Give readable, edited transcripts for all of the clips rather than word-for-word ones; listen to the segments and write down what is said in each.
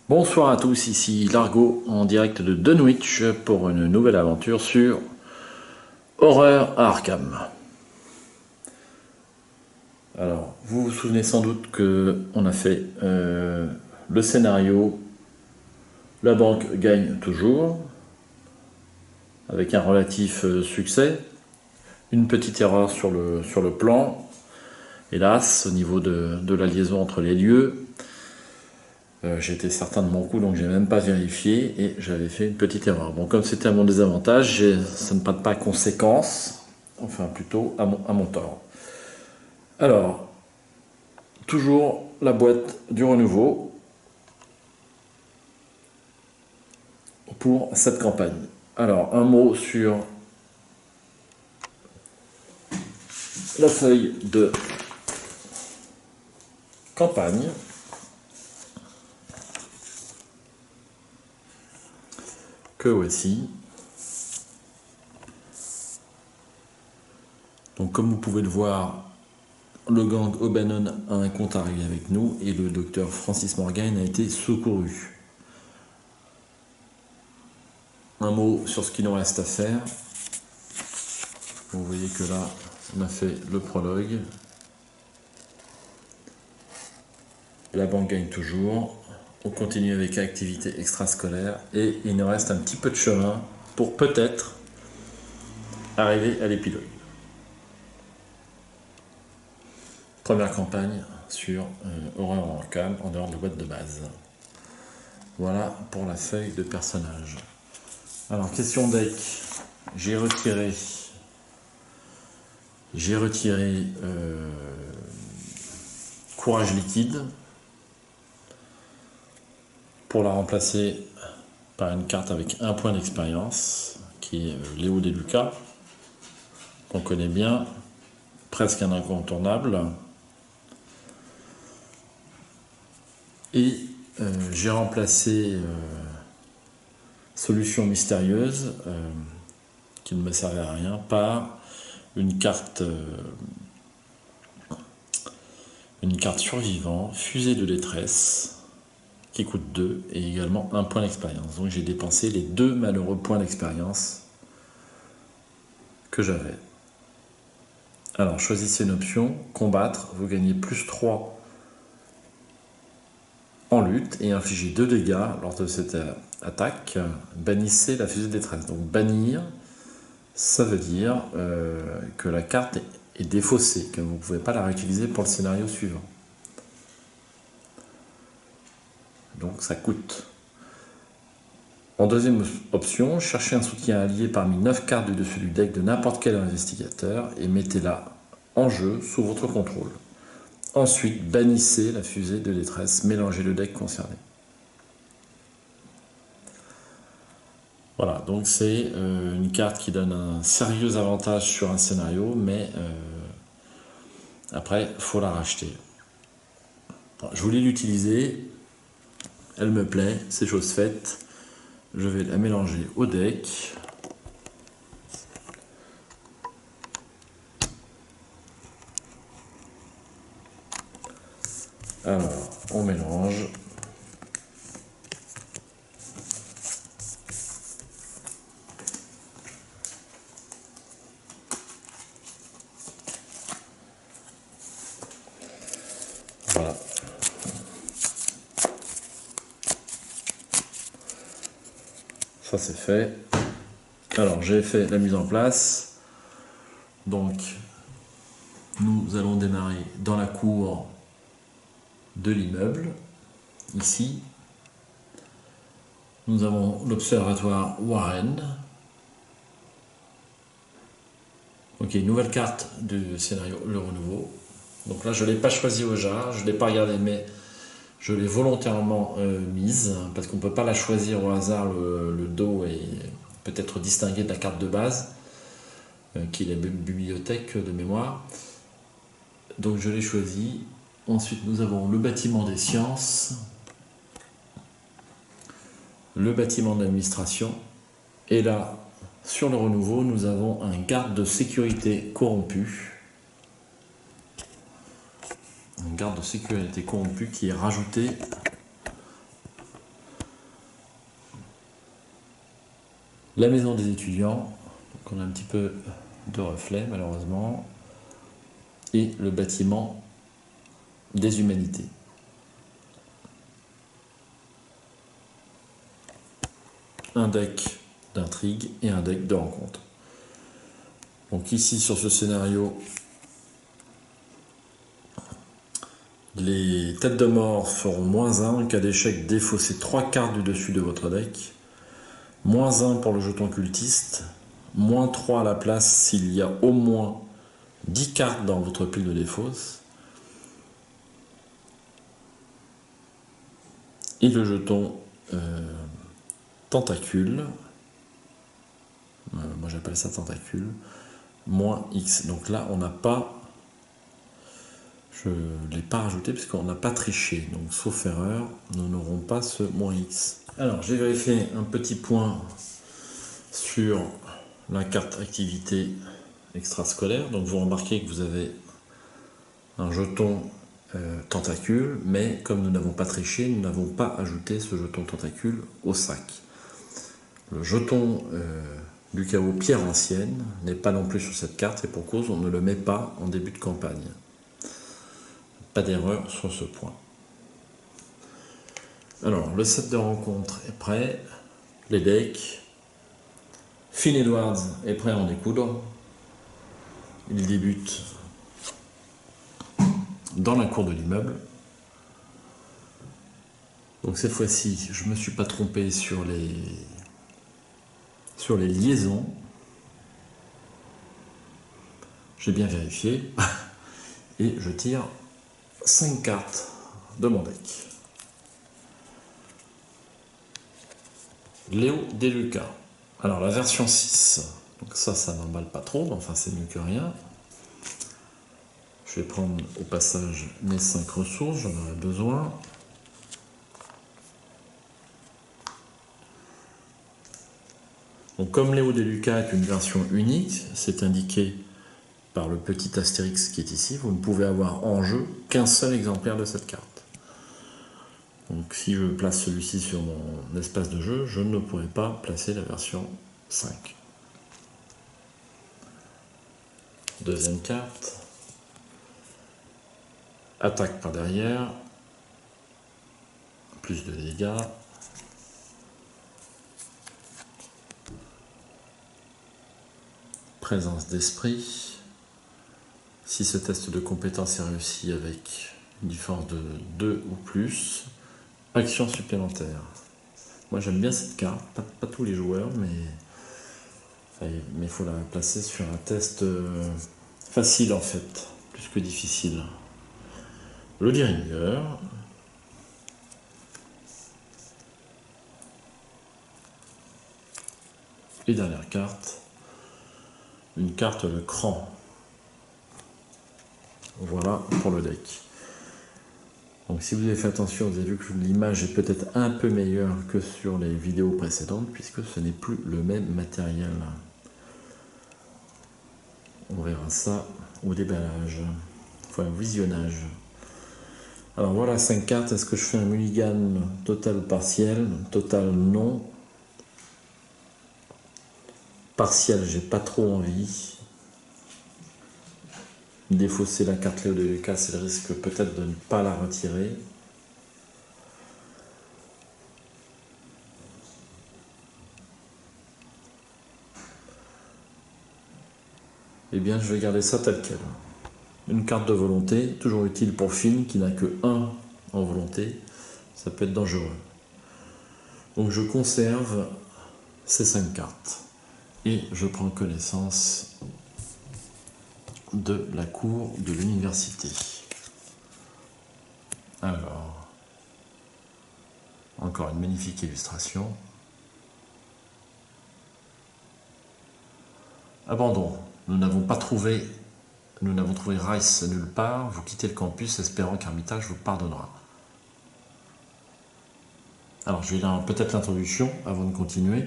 Bonsoir à tous, ici Largo en direct de Dunwich pour une nouvelle aventure sur Horreur à Arkham. Alors, vous vous souvenez sans doute que on a fait le scénario La banque gagne toujours, avec un relatif succès. Une petite erreur sur le plan, hélas, au niveau de la liaison entre les lieux. J'étais certain de mon coup, donc j'ai même pas vérifié et j'avais fait une petite erreur. Bon, comme c'était à mon désavantage, ça ne prête pas conséquence, enfin plutôt à mon tort. Alors, toujours la boîte du renouveau pour cette campagne. Alors, un mot sur la feuille de campagne. Que voici. Donc, comme vous pouvez le voir, le gang O'Bannon a un compte à régler avec nous et le docteur Francis Morgan a été secouru. Un mot sur ce qu'il nous reste à faire. Vous voyez que là, on a fait le prologue. La banque gagne toujours. On continue avec l'activité extrascolaire et il nous reste un petit peu de chemin pour peut-être arriver à l'épilogue. Première campagne sur Horreur en Arkham en dehors de la boîte de base. Voilà pour la feuille de personnage. Alors, question deck. J'ai retiré Courage liquide pour la remplacer par une carte avec un point d'expérience qui est Léo De Luca, qu'on connaît bien, presque un incontournable. Et j'ai remplacé Solution mystérieuse, qui ne me servait à rien, par une carte survivant, fusée de détresse, qui coûte 2 et également un point d'expérience. Donc j'ai dépensé les 2 malheureux points d'expérience que j'avais. Alors choisissez une option, combattre, vous gagnez plus 3 en lutte et infligez 2 dégâts lors de cette attaque. Bannissez la fusée de détresse. Donc bannir, ça veut dire que la carte est défaussée, que vous ne pouvez pas la réutiliser pour le scénario suivant. Donc ça coûte. En deuxième option, cherchez un soutien allié parmi 9 cartes du dessus du deck de n'importe quel investigateur et mettez-la en jeu sous votre contrôle. Ensuite, bannissez la fusée de détresse, mélangez le deck concerné. Voilà, donc c'est une carte qui donne un sérieux avantage sur un scénario, mais après, il faut la racheter. Alors, je voulais l'utiliser, elle me plaît, c'est chose faite. Je vais la mélanger au deck. Alors, on mélange. Voilà. Ça c'est fait. Alors, j'ai fait la mise en place. Donc, nous allons démarrer dans la cour de l'immeuble. Ici, nous avons l'observatoire Warren. Ok, nouvelle carte du scénario Le Renouveau. Donc là, je ne l'ai pas choisi au hasard, je ne l'ai pas regardé, mais je l'ai volontairement mise, parce qu'on ne peut pas la choisir au hasard, le dos est peut-être distingué de la carte de base, qui est la bibliothèque de mémoire. Donc je l'ai choisi. Ensuite, nous avons le bâtiment des sciences, le bâtiment d'administration, et là, sur le renouveau, nous avons un garde de sécurité corrompu. Un garde de sécurité corrompu qui est rajouté La maison des étudiants, donc on a un petit peu de reflet malheureusement, et le bâtiment des humanités. Un deck d'intrigue et un deck de rencontre. Donc ici sur ce scénario, les têtes de mort feront -1, en cas d'échec défaussez 3 cartes du dessus de votre deck, -1 pour le jeton cultiste, -3 à la place s'il y a au moins 10 cartes dans votre pile de défausse, et le jeton tentacule, moi j'appelle ça tentacule, -X. Donc là on n'a pas, je ne l'ai pas rajouté puisqu'on n'a pas triché, donc sauf erreur, nous n'aurons pas ce -X. Alors j'ai vérifié un petit point sur la carte activité extrascolaire, donc vous remarquez que vous avez un jeton tentacule, mais comme nous n'avons pas triché, nous n'avons pas ajouté ce jeton tentacule au sac. Le jeton du chaos pierre ancienne n'est pas non plus sur cette carte, et pour cause on ne le met pas en début de campagne. Pas d'erreur sur ce point. Alors le set de rencontre est prêt, les decks. Finn Edwards est prêt à en découdre. Il débute dans la cour de l'immeuble. Donc cette fois-ci, je ne me suis pas trompé sur les liaisons. J'ai bien vérifié. Et je tire 5 cartes de mon deck. Léo Deluca. Alors la version 6. Donc ça n'emballe pas trop, mais enfin c'est mieux que rien. Je vais prendre au passage mes 5 ressources, j'en aurai besoin. Donc comme Léo Deluca est une version unique, c'est indiqué par le petit astérix qui est ici, vous ne pouvez avoir en jeu qu'un seul exemplaire de cette carte. Donc si je place celui-ci sur mon espace de jeu, je ne pourrai pas placer la version 5. Deuxième carte. Attaque par derrière. Plus de dégâts. Présence d'esprit. Si ce test de compétence est réussi avec une différence de 2 ou plus, action supplémentaire. Moi j'aime bien cette carte, pas tous les joueurs, mais il faut la placer sur un test facile en fait, plus que difficile. Le Diringer. Et dernière carte, une carte de cran. Voilà pour le deck. Donc si vous avez fait attention, vous avez vu que l'image est peut-être un peu meilleure que sur les vidéos précédentes, puisque ce n'est plus le même matériel. On verra ça au déballage, enfin au visionnage. Alors voilà 5 cartes, est-ce que je fais un mulligan total ou partiel? Total non. Partiel, j'ai pas trop envie. Défausser la carte Léo Deluca, c'est le risque peut-être de ne pas la retirer. Eh bien, je vais garder ça tel quel. Une carte de volonté, toujours utile pour Finn, qui n'a que 1 en volonté. Ça peut être dangereux. Donc je conserve ces 5 cartes. Et je prends connaissance de la cour de l'université. Alors, encore une magnifique illustration. Abandon. Nous n'avons trouvé Rice nulle part. Vous quittez le campus espérant qu'Armitage vous pardonnera. Alors, je vais lire peut-être l'introduction avant de continuer,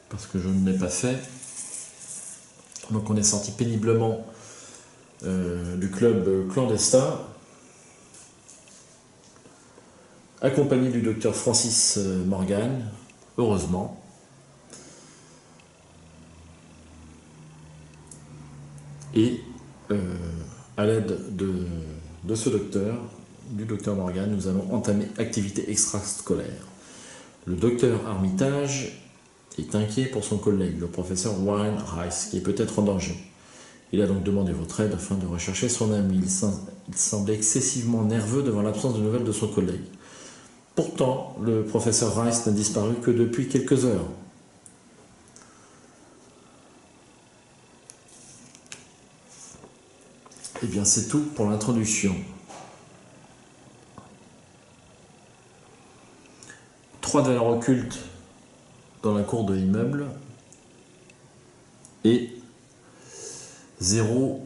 parce que je ne l'ai pas fait. Donc, on est sorti péniblement du club clandestin, accompagné du docteur Francis Morgan, heureusement. Et à l'aide de ce docteur, du docteur Morgan, nous allons entamer activité extrascolaire. Le docteur Armitage est inquiet pour son collègue, le professeur Warren Rice, qui est peut-être en danger. Il a donc demandé votre aide afin de rechercher son ami. Il semblait excessivement nerveux devant l'absence de nouvelles de son collègue. Pourtant, le professeur Rice n'a disparu que depuis quelques heures. Eh bien, c'est tout pour l'introduction. 3 valeurs occultes dans la cour de l'immeuble et 0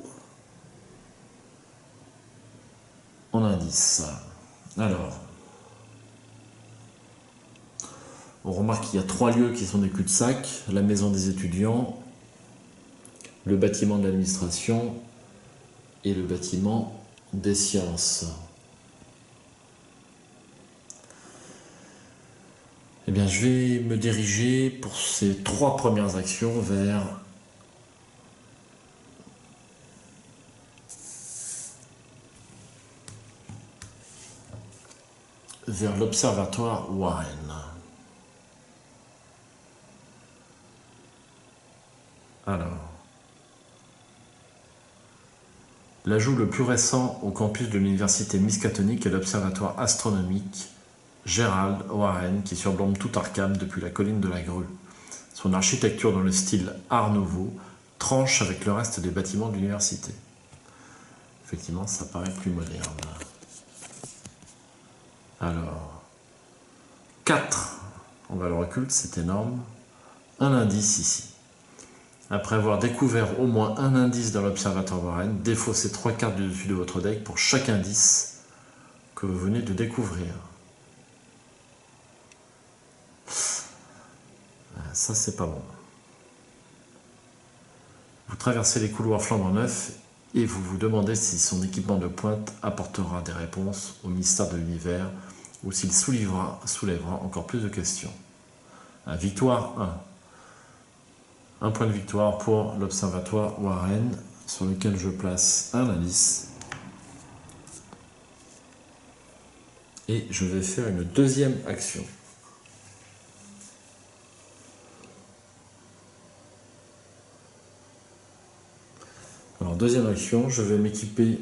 en indice. Alors, on remarque qu'il y a 3 lieux qui sont des cul-de-sac: la maison des étudiants, le bâtiment de l'administration et le bâtiment des sciences. Eh bien, je vais me diriger pour ces 3 premières actions vers l'observatoire Warren. Alors, l'ajout le plus récent au campus de l'université Miskatonic est l'observatoire astronomique Gerald Warren, qui surplombe tout Arkham depuis la colline de la Grue. Son architecture dans le style Art Nouveau tranche avec le reste des bâtiments de l'université. Effectivement, ça paraît plus moderne. Alors, 4 en valeur occulte, c'est énorme. Un indice ici. Après avoir découvert au moins un indice dans l'observatoire Warren, défaussez 3 cartes du dessus de votre deck pour chaque indice que vous venez de découvrir. Ça, c'est pas bon. Vous traversez les couloirs flambant neufs et vous vous demandez si son équipement de pointe apportera des réponses au mystère de l'univers ou s'il soulèvera encore plus de questions. Victoire 1. Un point de victoire pour l'observatoire Warren, sur lequel je place un indice. Et je vais faire une deuxième action. Alors, deuxième action, je vais m'équiper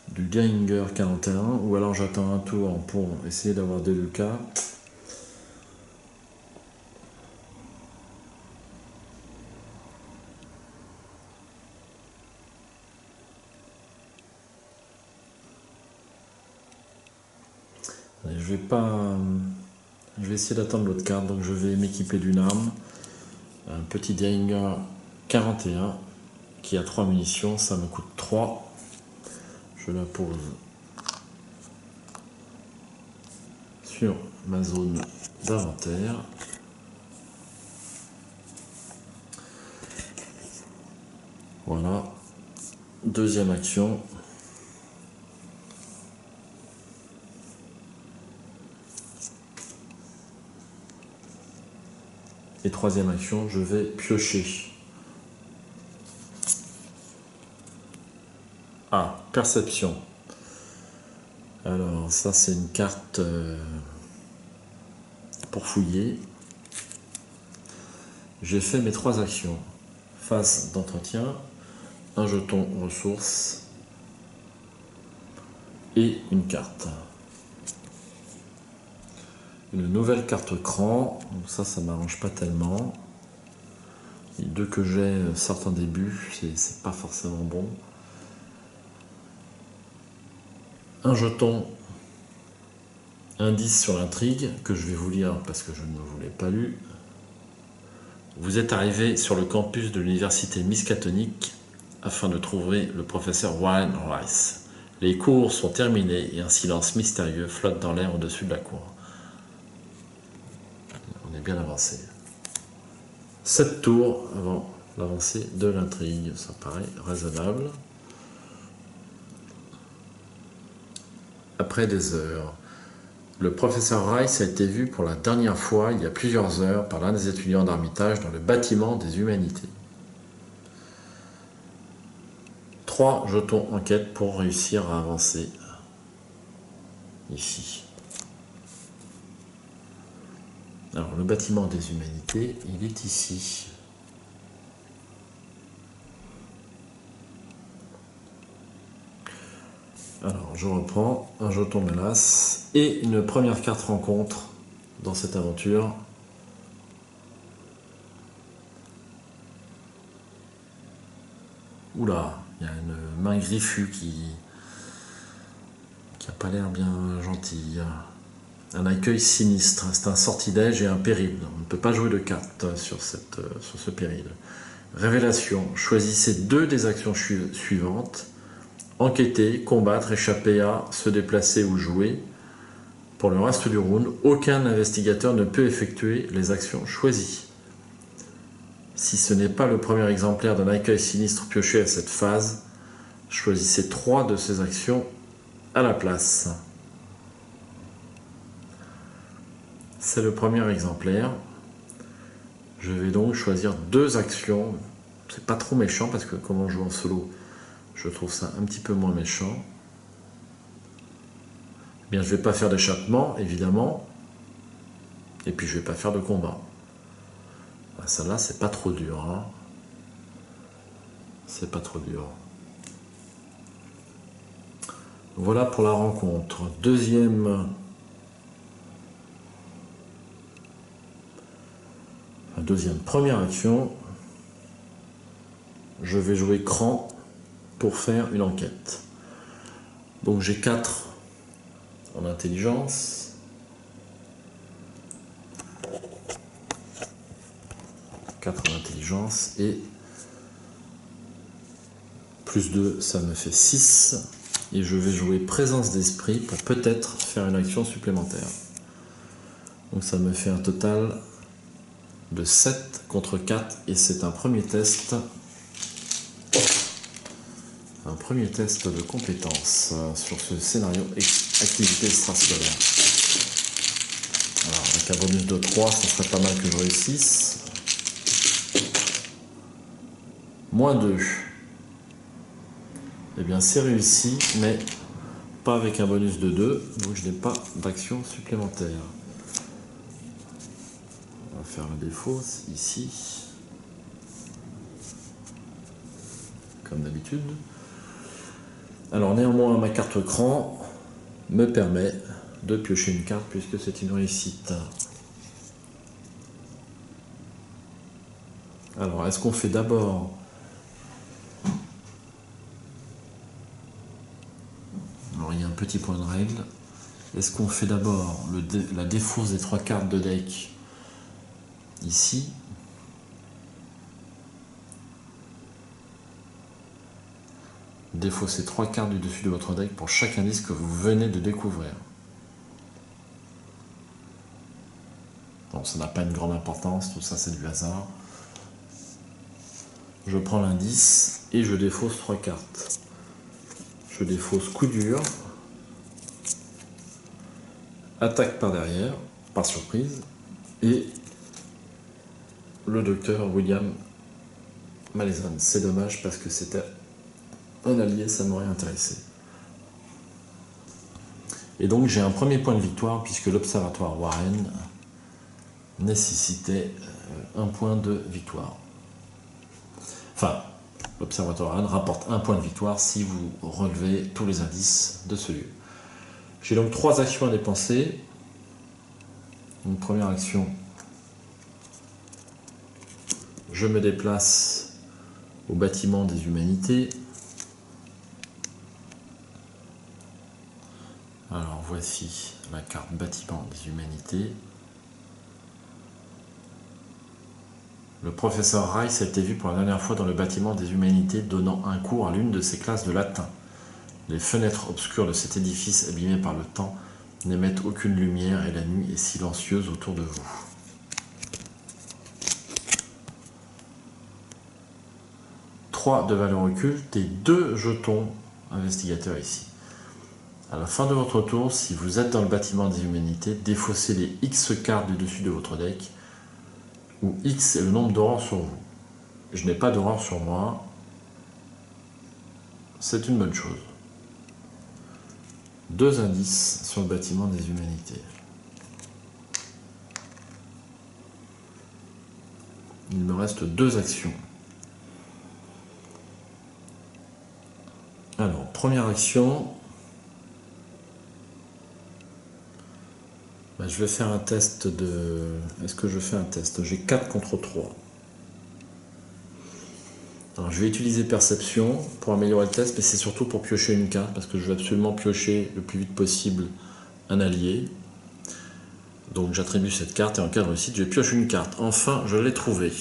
du Geiger 41, ou alors j'attends un tour pour essayer d'avoir des Lucas. Je vais essayer d'attendre l'autre carte, donc je vais m'équiper d'une arme, un petit Geiger 41 qui a 3 munitions, ça me coûte 3. Je la pose sur ma zone d'inventaire. Voilà. Deuxième action. Et troisième action, je vais piocher. Ah, perception. Alors, ça, c'est une carte pour fouiller. J'ai fait mes 3 actions. Phase d'entretien, un jeton ressources et une carte. Une nouvelle carte cran, donc ça m'arrange pas tellement. Les 2 que j'ai sortent en début, c'est pas forcément bon. Un jeton indice sur l'intrigue, que je vais vous lire parce que je ne vous l'ai pas lu. Vous êtes arrivé sur le campus de l'université Miskatonic afin de trouver le professeur Warren Rice. Les cours sont terminés et un silence mystérieux flotte dans l'air au-dessus de la cour. On est bien avancé. 7 tours avant l'avancée de l'intrigue, ça paraît raisonnable. Après des heures, Le professeur Rice a été vu pour la dernière fois il y a plusieurs heures par l'un des étudiants d'Armitage dans le bâtiment des humanités. 3 jetons enquête pour réussir à avancer ici. Alors le bâtiment des humanités, il est ici. Alors je reprends un jeton menace et une première carte rencontre dans cette aventure. Oula, il y a une main griffue qui a pas l'air bien gentille. Un accueil sinistre, c'est un sortilège et un péril. On ne peut pas jouer de cartes sur ce péril. Révélation, choisissez 2 des actions suivantes. Enquêter, combattre, échapper à, se déplacer ou jouer. Pour le reste du round, aucun investigateur ne peut effectuer les actions choisies. Si ce n'est pas le premier exemplaire d'un accueil sinistre pioché à cette phase, choisissez 3 de ces actions à la place. C'est le premier exemplaire. Je vais donc choisir 2 actions. C'est pas trop méchant parce que comme on joue en solo, je trouve ça un petit peu moins méchant. Bien, je vais pas faire d'échappement, évidemment. Et puis je vais pas faire de combat. Celle-là, c'est pas trop dur. Hein. C'est pas trop dur. Voilà pour la rencontre. Première action. Je vais jouer cran pour faire une enquête. Donc j'ai 4 en intelligence. 4 en intelligence et plus 2, ça me fait 6. Et je vais jouer présence d'esprit pour peut-être faire une action supplémentaire. Donc ça me fait un total de 7 contre 4 et c'est un premier test. Un premier test de compétence sur ce scénario activité extrascolaire. Alors avec un bonus de 3, ça serait pas mal que je réussisse. Moins 2. Eh bien c'est réussi, mais pas avec un bonus de 2, donc je n'ai pas d'action supplémentaire. On va faire le défaut ici, comme d'habitude. Alors néanmoins, ma carte cran me permet de piocher une carte puisque c'est une réussite. Alors, est-ce qu'on fait d'abord... Alors, il y a un petit point de règle. Est-ce qu'on fait d'abord la défausse des 3 cartes de deck ici? Défaussez 3 cartes du dessus de votre deck pour chaque indice que vous venez de découvrir. Bon, ça n'a pas une grande importance, tout ça c'est du hasard. Je prends l'indice et je défausse 3 cartes. Je défausse coup dur, attaque par derrière, par surprise, et le docteur William Malezan. C'est dommage parce que c'était un allié, ça m'aurait intéressé. Et donc j'ai un premier point de victoire puisque l'observatoire Warren nécessitait un point de victoire. Enfin, l'observatoire Warren rapporte un point de victoire si vous relevez tous les indices de ce lieu. J'ai donc 3 actions à dépenser. Une première action, je me déplace au bâtiment des humanités. Alors voici la carte bâtiment des humanités. Le professeur Rice a été vu pour la dernière fois dans le bâtiment des humanités donnant un cours à l'une de ses classes de latin. Les fenêtres obscures de cet édifice abîmé par le temps n'émettent aucune lumière et la nuit est silencieuse autour de vous. Trois de valeur occulte et 2 jetons investigateurs ici. À la fin de votre tour, si vous êtes dans le bâtiment des humanités, défaussez les X cartes du dessus de votre deck, où X est le nombre d'aurores sur vous. Je n'ai pas d'aurore sur moi, c'est une bonne chose. 2 indices sur le bâtiment des humanités. Il me reste 2 actions. Alors, première action, je vais faire un test de... Est-ce que je fais un test? J'ai 4 contre 3. Alors, je vais utiliser perception pour améliorer le test, mais c'est surtout pour piocher une carte, parce que je veux absolument piocher le plus vite possible un allié. Donc j'attribue cette carte et en cas de réussite, je pioche une carte. Enfin, je l'ai trouvée.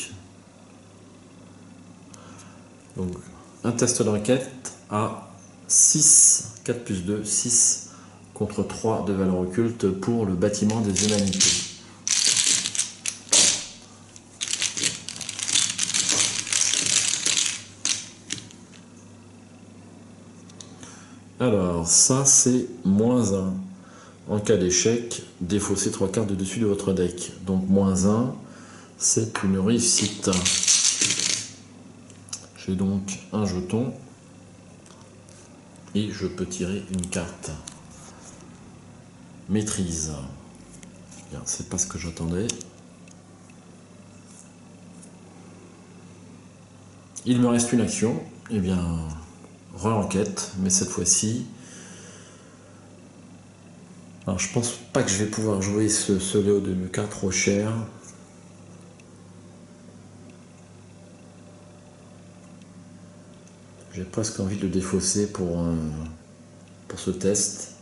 Donc, un test d'enquête à 6, 4 plus 2, 6 contre 3 de valeur occulte pour le bâtiment des humanités. Alors, ça c'est -1. En cas d'échec, défaussez 3 cartes de dessus de votre deck. Donc -1, c'est une réussite. J'ai donc un jeton et je peux tirer une carte. Maîtrise. Bien, c'est pas ce que j'attendais. Il me reste une action. Eh bien, re-enquête, mais cette fois-ci... Alors, je pense pas que je vais pouvoir jouer ce Léo de Lucas trop cher. J'ai presque envie de le défausser pour ce test.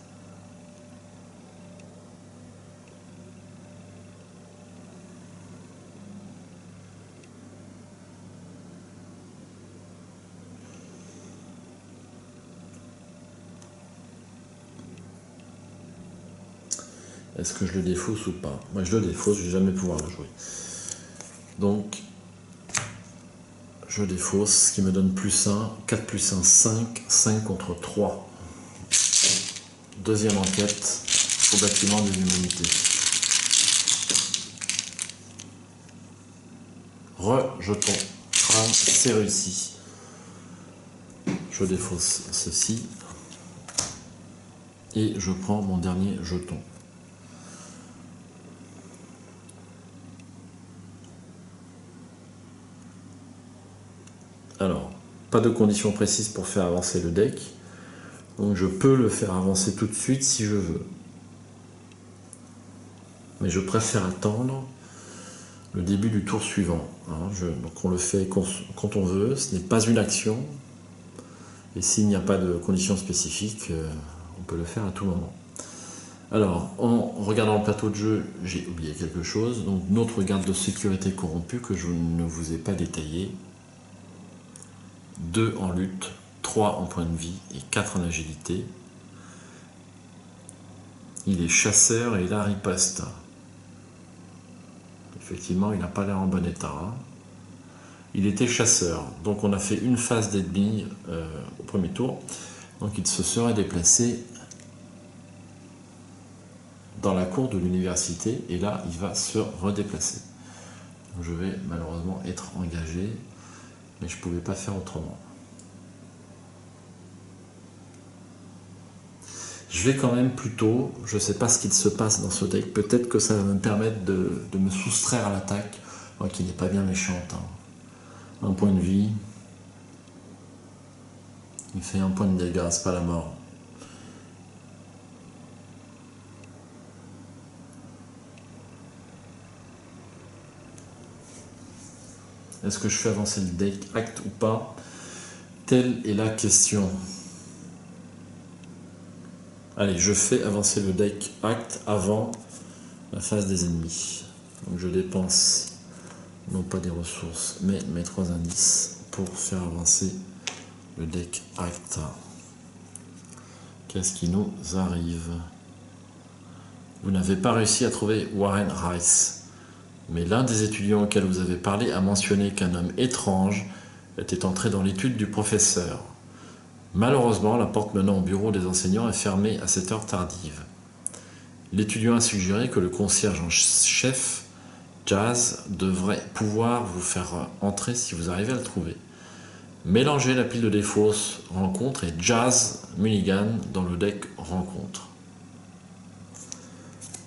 Est-ce que je le défausse ou pas? Moi je le défausse, je vais jamais pouvoir le jouer. Donc je défausse, ce qui me donne +1, 4 plus 1, 5, 5 contre 3. Deuxième enquête au bâtiment des humanités. Rejeton. Crâne, c'est réussi. Je défausse ceci. Et je prends mon dernier jeton. Alors, pas de conditions précises pour faire avancer le deck. Donc je peux le faire avancer tout de suite si je veux. Mais je préfère attendre le début du tour suivant. Donc on le fait quand on veut, ce n'est pas une action. Et s'il n'y a pas de conditions spécifiques, on peut le faire à tout moment. Alors, en regardant le plateau de jeu, j'ai oublié quelque chose. Donc notre garde de sécurité corrompue que je ne vous ai pas détaillé. 2 en lutte, 3 en point de vie et 4 en agilité. Il est chasseur et il a riposte. Effectivement, il n'a pas l'air en bon état. Il était chasseur, donc on a fait une phase d'ennemi au premier tour. Donc il se serait déplacé dans la cour de l'université et là il va se redéplacer. Donc, je vais malheureusement être engagé, mais je ne pouvais pas faire autrement. Je vais quand même plutôt, je ne sais pas ce qu'il se passe dans ce deck, peut-être que ça va me permettre de me soustraire à l'attaque, qui n'est pas bien méchante. Un point de vie, il fait 1 point de dégâts, c'est pas la mort. Est-ce que je fais avancer le deck acte ou pas? Telle est la question. Allez, je fais avancer le deck acte avant la phase des ennemis. Donc je dépense non pas des ressources, mais mes 3 indices pour faire avancer le deck acte. Qu'est-ce qui nous arrive? Vous n'avez pas réussi à trouver Warren Rice, mais l'un des étudiants auxquels vous avez parlé a mentionné qu'un homme étrange était entré dans l'étude du professeur. Malheureusement, la porte menant au bureau des enseignants est fermée à cette heure tardive. L'étudiant a suggéré que le concierge en chef, Jazz, devrait pouvoir vous faire entrer si vous arrivez à le trouver. Mélangez la pile de défausse rencontre et Jazz Mulligan dans le deck rencontre.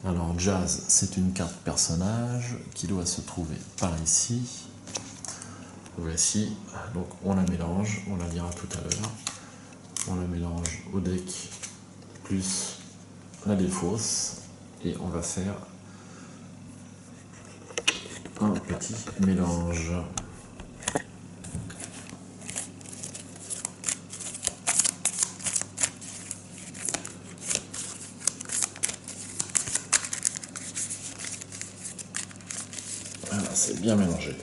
Alors Jazz, c'est une carte personnage qui doit se trouver par ici. Voici, donc on la mélange, on la lira tout à l'heure. On la mélange au deck plus la défausse et on va faire un petit mélange. Voilà, c'est bien mélangé.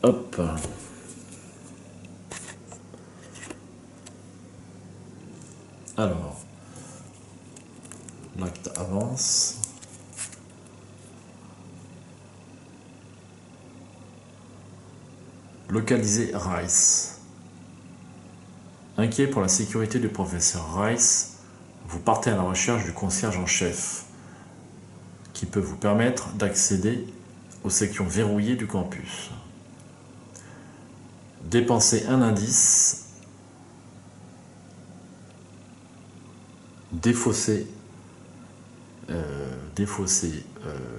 Hop. Alors, l'acte avance. Localiser Rice. Inquiet pour la sécurité du professeur Rice, vous partez à la recherche du concierge en chef, qui peut vous permettre d'accéder aux sections verrouillées du campus. Dépensez un indice. Défausser,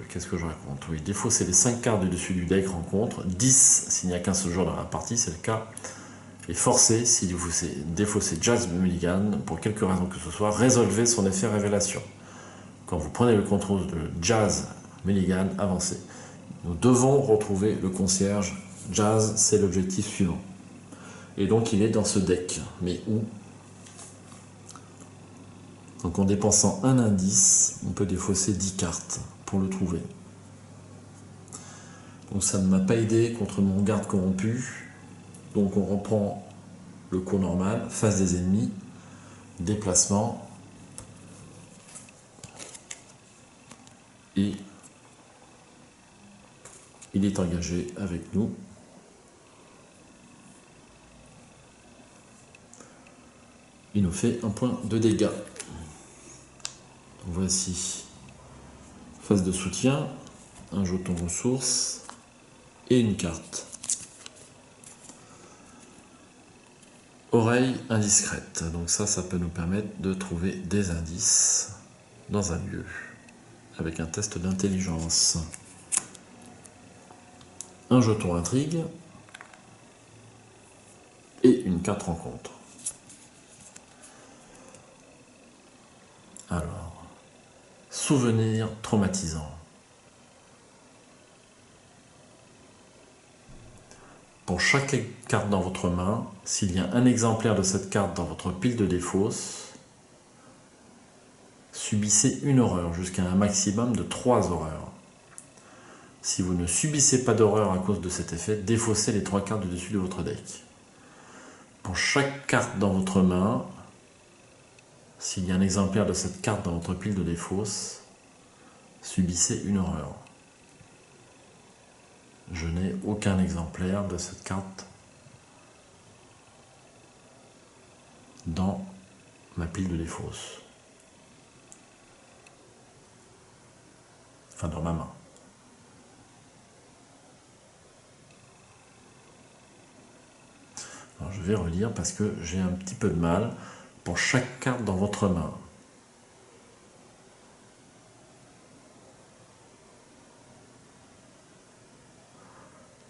qu'est-ce que je raconte? Oui, défausser les 5 cartes du dessus du deck rencontre, 10 s'il n'y a qu'un seul joueur dans la partie, c'est le cas, et forcé si vous défaussez Jazz Mulligan, pour quelque raison que ce soit, résolvez son effet révélation. Quand vous prenez le contrôle de Jazz Mulligan, avancez. Nous devons retrouver le concierge. Jazz, c'est l'objectif suivant. Et donc il est dans ce deck. Mais où? Donc en dépensant un indice, on peut défausser 10 cartes pour le trouver. Donc ça ne m'a pas aidé contre mon garde corrompu. Donc on reprend le cours normal, face des ennemis, déplacement. Et il est engagé avec nous. Il nous fait un point de dégâts. Voici phase de soutien, un jeton ressources et une carte. Oreille indiscrète. Donc ça peut nous permettre de trouver des indices dans un lieu avec un test d'intelligence. Un jeton intrigue et une carte rencontre. Alors, souvenir traumatisant. Pour chaque carte dans votre main, s'il y a un exemplaire de cette carte dans votre pile de défausse, subissez une horreur jusqu'à un maximum de 3 horreurs. Si vous ne subissez pas d'horreur à cause de cet effet, défaussez les 3 cartes du dessus de votre deck. Pour chaque carte dans votre main, s'il y a un exemplaire de cette carte dans votre pile de défausse, subissez une horreur. Je n'ai aucun exemplaire de cette carte dans ma pile de défausse. Enfin, dans ma main. Alors, je vais relire parce que j'ai un petit peu de mal. Pour chaque carte dans votre main.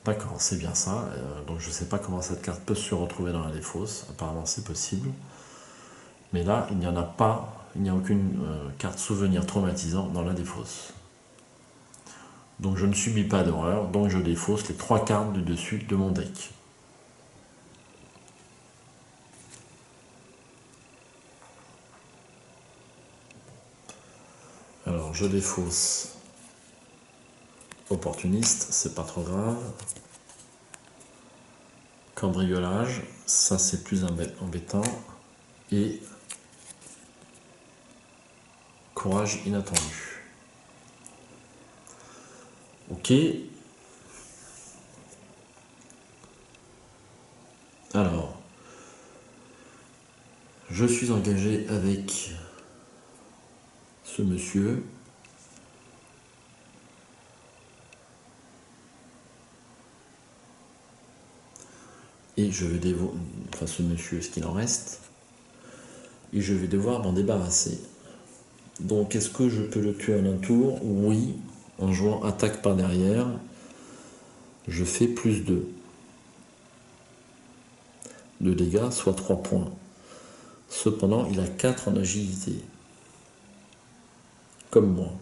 D'accord, c'est bien ça. Donc je ne sais pas comment cette carte peut se retrouver dans la défausse. Apparemment c'est possible. Mais là, il n'y en a pas. Il n'y a aucune carte souvenir traumatisant dans la défausse. Donc je ne subis pas d'horreur. Donc je défausse les 3 cartes du dessus de mon deck. Alors je défausse opportuniste, c'est pas trop grave. Cambriolage, ça c'est plus embêtant. Et courage inattendu. Ok. Alors, Je suis engagé avec ce monsieur. Et je vais devoir, enfin ce monsieur, ce qu'il en reste, et je vais devoir m'en débarrasser. Donc est-ce que je peux le tuer en un tour? Oui, en jouant attaque par derrière, je fais plus 2 de dégâts, soit 3 points. Cependant, il a 4 en agilité, comme moi.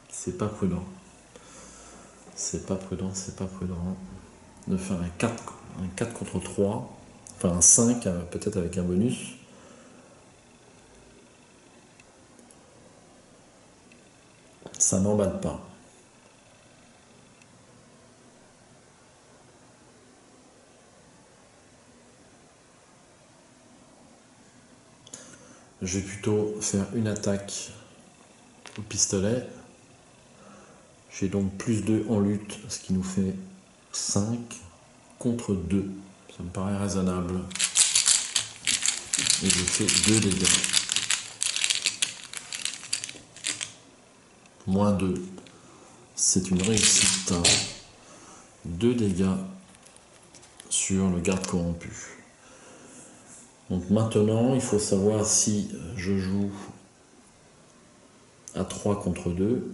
C'est pas prudent. C'est pas prudent, c'est pas prudent. De faire un 4 contre 3, enfin un 5, peut-être avec un bonus. Ça n'emballe pas. Je vais plutôt faire une attaque au pistolet. J'ai donc plus 2 en lutte, ce qui nous fait 5 contre 2. Ça me paraît raisonnable. Et je fais 2 dégâts. Moins 2. C'est une réussite. 2 dégâts sur le garde corrompu. Donc maintenant, il faut savoir si je joue à 3 contre 2.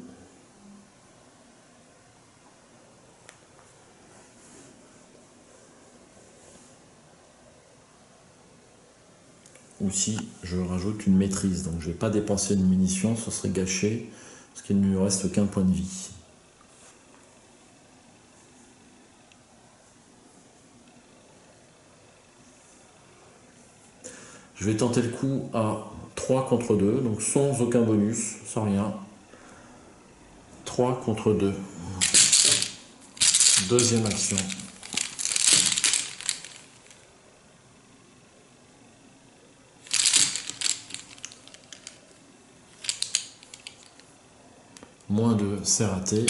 Ou si je rajoute une maîtrise. Donc je ne vais pas dépenser de munitions, ce serait gâché, parce qu'il ne me reste qu'un point de vie. Je vais tenter le coup à 3 contre 2, donc sans aucun bonus, sans rien. 3 contre 2. Deuxième action. Moins 2, c'est raté.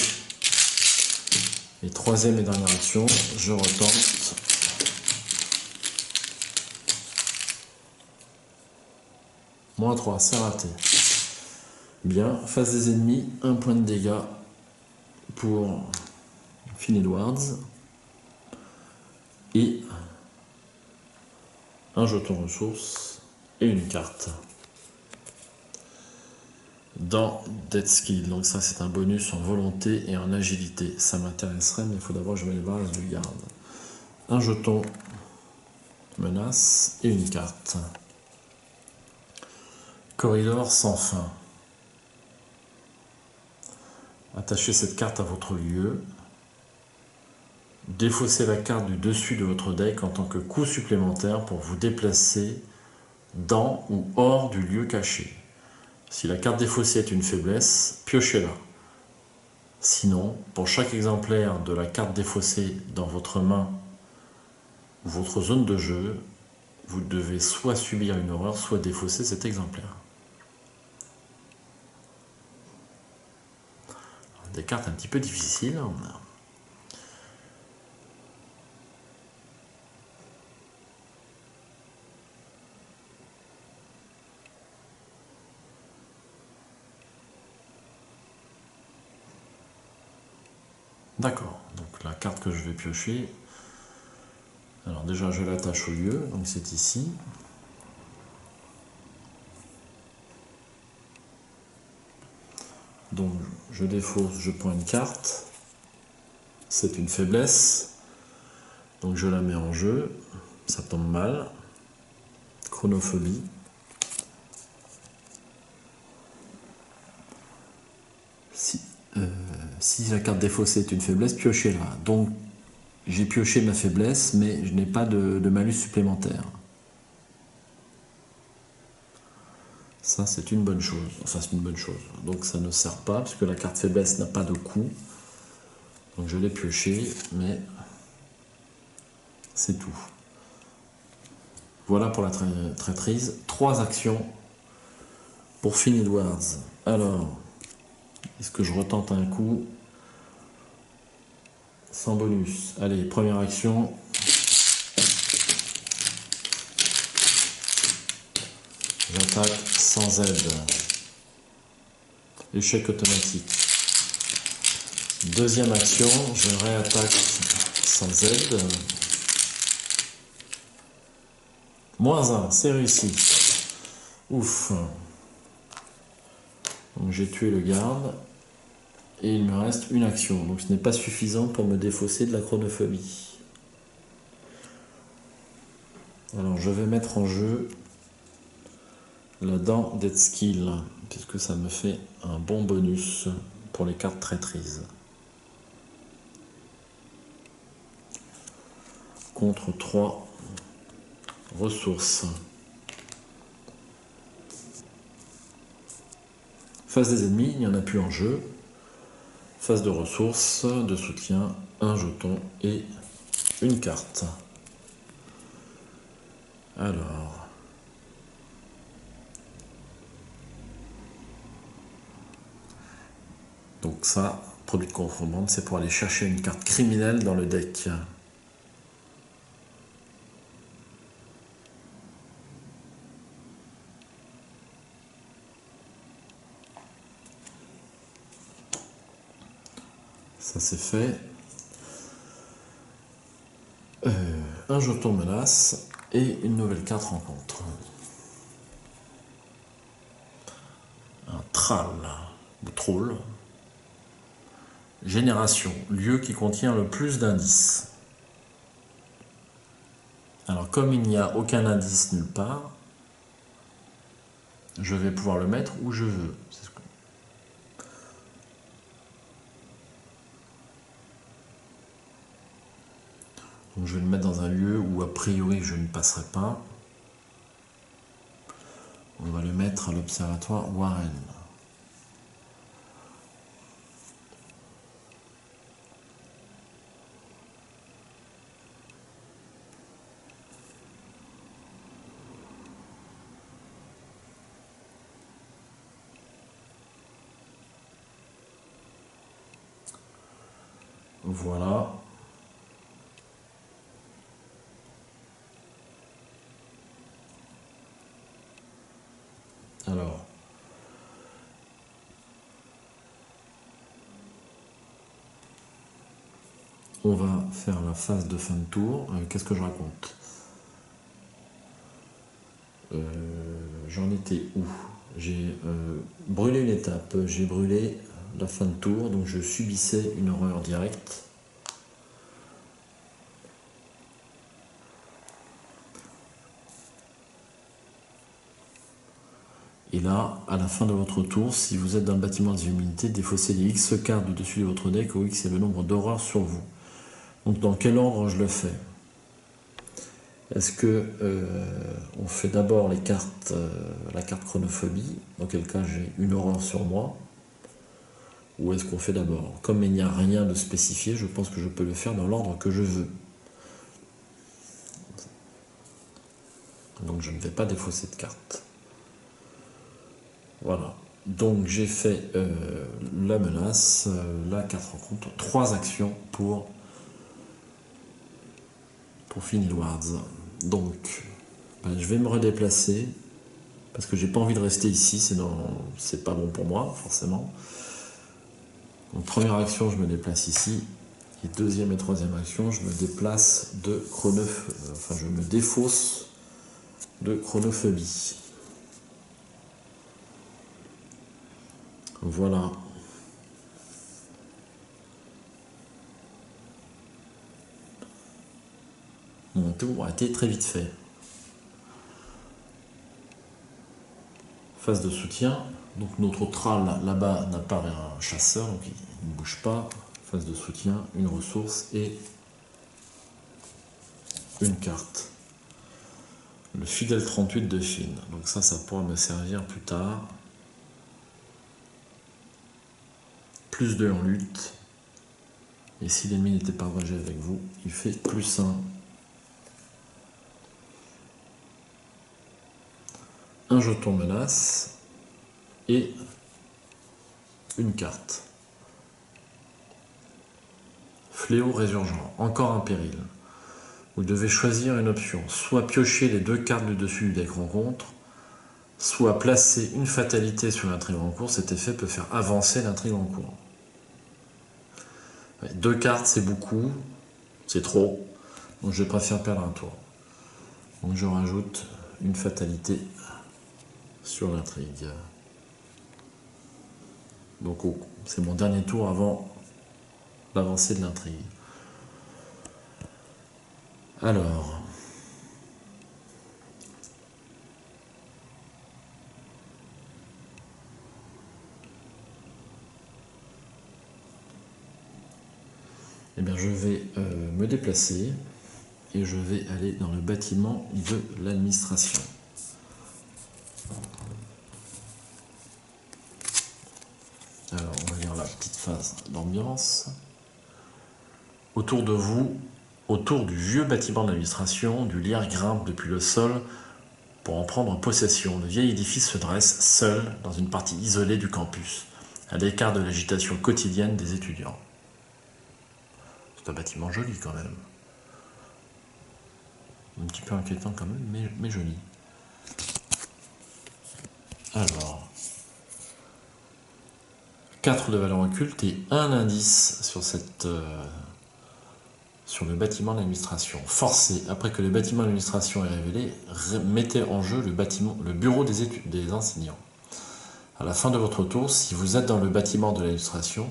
Et troisième et dernière action, je retente. Moins 3, c'est raté. Bien, face des ennemis, un point de dégâts pour Finn Edwards. Et un jeton ressources et une carte. Dans Dead Skill, donc ça c'est un bonus en volonté et en agilité. Ça m'intéresserait, mais il faut d'abord que je me débarrasse du garde. Un jeton menace et une carte. Corridor sans fin. Attachez cette carte à votre lieu. Défaussez la carte du dessus de votre deck en tant que coût supplémentaire pour vous déplacer dans ou hors du lieu caché. Si la carte défaussée est une faiblesse, piochez-la. Sinon, pour chaque exemplaire de la carte défaussée dans votre main ou votre zone de jeu, vous devez soit subir une horreur, soit défausser cet exemplaire. Des cartes un petit peu difficiles. D'accord, donc la carte que je vais piocher, alors déjà je l'attache au lieu, donc c'est ici. Donc je défausse, je prends une carte, c'est une faiblesse, donc je la mets en jeu, ça tombe mal, chronophobie. Si la carte défaussée est une faiblesse, piochez-la. Donc j'ai pioché ma faiblesse, mais je n'ai pas de malus supplémentaire. Ça, c'est une bonne chose. Enfin, c'est une bonne chose. Donc, ça ne sert pas, puisque la carte faiblesse n'a pas de coût. Donc, je l'ai pioché, mais c'est tout. Voilà pour la traîtrise. 3 actions pour Finn Edwards. Alors, est-ce que je retente un coup? sans bonus. Allez, première action. J'attaque sans aide. Échec automatique. Deuxième action, je réattaque sans aide. -1, c'est réussi. Ouf. Donc j'ai tué le garde. Et il me reste une action. Donc ce n'est pas suffisant pour me défausser de la chronophobie. Alors je vais mettre en jeu la dent d'Edskill, puisque ça me fait un bon bonus pour les cartes traîtrises. Contre 3 ressources. Face des ennemis, il n'y en a plus en jeu. Face de ressources, de soutien, un jeton et une carte. Alors... Donc ça, produit de contrebande, c'est pour aller chercher une carte criminelle dans le deck. Ça c'est fait. Un jeton menace et une nouvelle carte rencontre. Un Thrall ou troll. Génération, lieu qui contient le plus d'indices. Alors comme il n'y a aucun indice nulle part, je vais pouvoir le mettre où je veux. Donc je vais le mettre dans un lieu où a priori je ne passerai pas. On va le mettre à l'observatoire Warren. Voilà. Alors, on va faire la phase de fin de tour. Qu'est-ce que je raconte? J'en étais où? J'ai brûlé une étape, j'ai brûlé la fin de tour, donc je subissais une horreur directe. Et là, à la fin de votre tour, si vous êtes dans le bâtiment des humilités, défaussez les X cartes du dessus de votre deck, où X est le nombre d'horreurs sur vous. Donc dans quel ordre je le fais? Est-ce que on fait d'abord les cartes, la carte chronophobie, dans quel cas j'ai une horreur sur moi, ou est-ce qu'on fait d'abord? Comme il n'y a rien de spécifié, je pense que je peux le faire dans l'ordre que je veux. Donc je ne vais pas défausser de carte. Voilà. Donc j'ai fait la menace, la carte rencontre, 3 actions pour Finilwards. Donc ben, je vais me redéplacer parce que j'ai pas envie de rester ici, sinon c'est pas bon pour moi forcément. Donc première action, je me déplace ici. Et deuxième et troisième action, je me déplace de je me défausse de chronophobie. Voilà. Mon tour a été très vite fait. Phase de soutien. Donc notre Thrall là-bas n'a pas un chasseur, donc il ne bouge pas. Phase de soutien, une ressource et une carte. Le fidèle 38 de Finn. Donc ça pourra me servir plus tard. Plus 2 en lutte. Et si l'ennemi n'était pas rangé avec vous, il fait +1. Un jeton menace et une carte. Fléau résurgent, encore un péril. Vous devez choisir une option, soit piocher les 2 cartes du dessus du deck rencontre, soit placer une fatalité sur l'intrigue en cours. Cet effet peut faire avancer l'intrigue en cours. 2 cartes, c'est beaucoup, c'est trop, donc je préfère perdre un tour. Donc je rajoute une fatalité sur l'intrigue. Donc c'est mon dernier tour avant l'avancée de l'intrigue. Alors, eh bien, je vais me déplacer et je vais aller dans le bâtiment de l'administration. Alors, on va lire la petite phase d'ambiance. Autour de vous, autour du vieux bâtiment d'administration, du lierre grimpe depuis le sol pour en prendre possession. Le vieil édifice se dresse seul dans une partie isolée du campus, à l'écart de l'agitation quotidienne des étudiants. C'est un bâtiment joli quand même. Un petit peu inquiétant quand même, mais joli. Alors, 4 de valeur occulte et un indice sur le bâtiment d'administration. Forcé, après que le bâtiment d'administration est révélé, mettez en jeu le bureau des enseignants. À la fin de votre tour, si vous êtes dans le bâtiment de l'administration,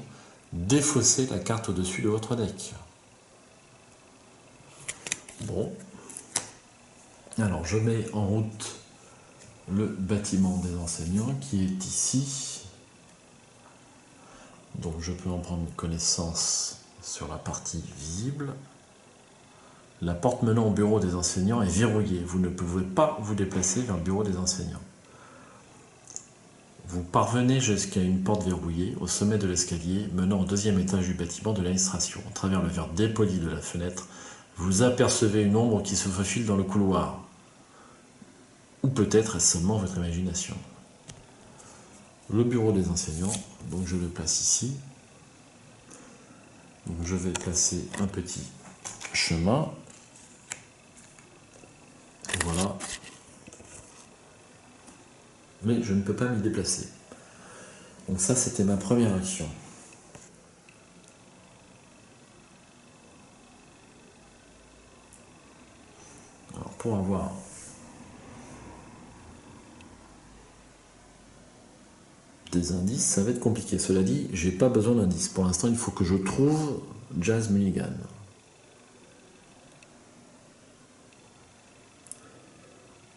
défaussez la carte au-dessus de votre deck. Bon. Alors, je mets en route le bâtiment des enseignants qui est ici. Donc, je peux en prendre connaissance sur la partie visible. La porte menant au bureau des enseignants est verrouillée. Vous ne pouvez pas vous déplacer vers le bureau des enseignants. Vous parvenez jusqu'à une porte verrouillée au sommet de l'escalier menant au 2e étage du bâtiment de l'administration. À travers le verre dépoli de la fenêtre, vous apercevez une ombre qui se faufile dans le couloir. Ou peut-être est-ce seulement votre imagination. Le bureau des enseignants, donc je le place ici. Donc je vais placer un petit chemin. Voilà. Mais je ne peux pas m'y déplacer. Donc ça, c'était ma première action. Alors pour avoir des indices, ça va être compliqué. Cela dit, j'ai pas besoin d'indices. Pour l'instant, il faut que je trouve Jazz Mulligan.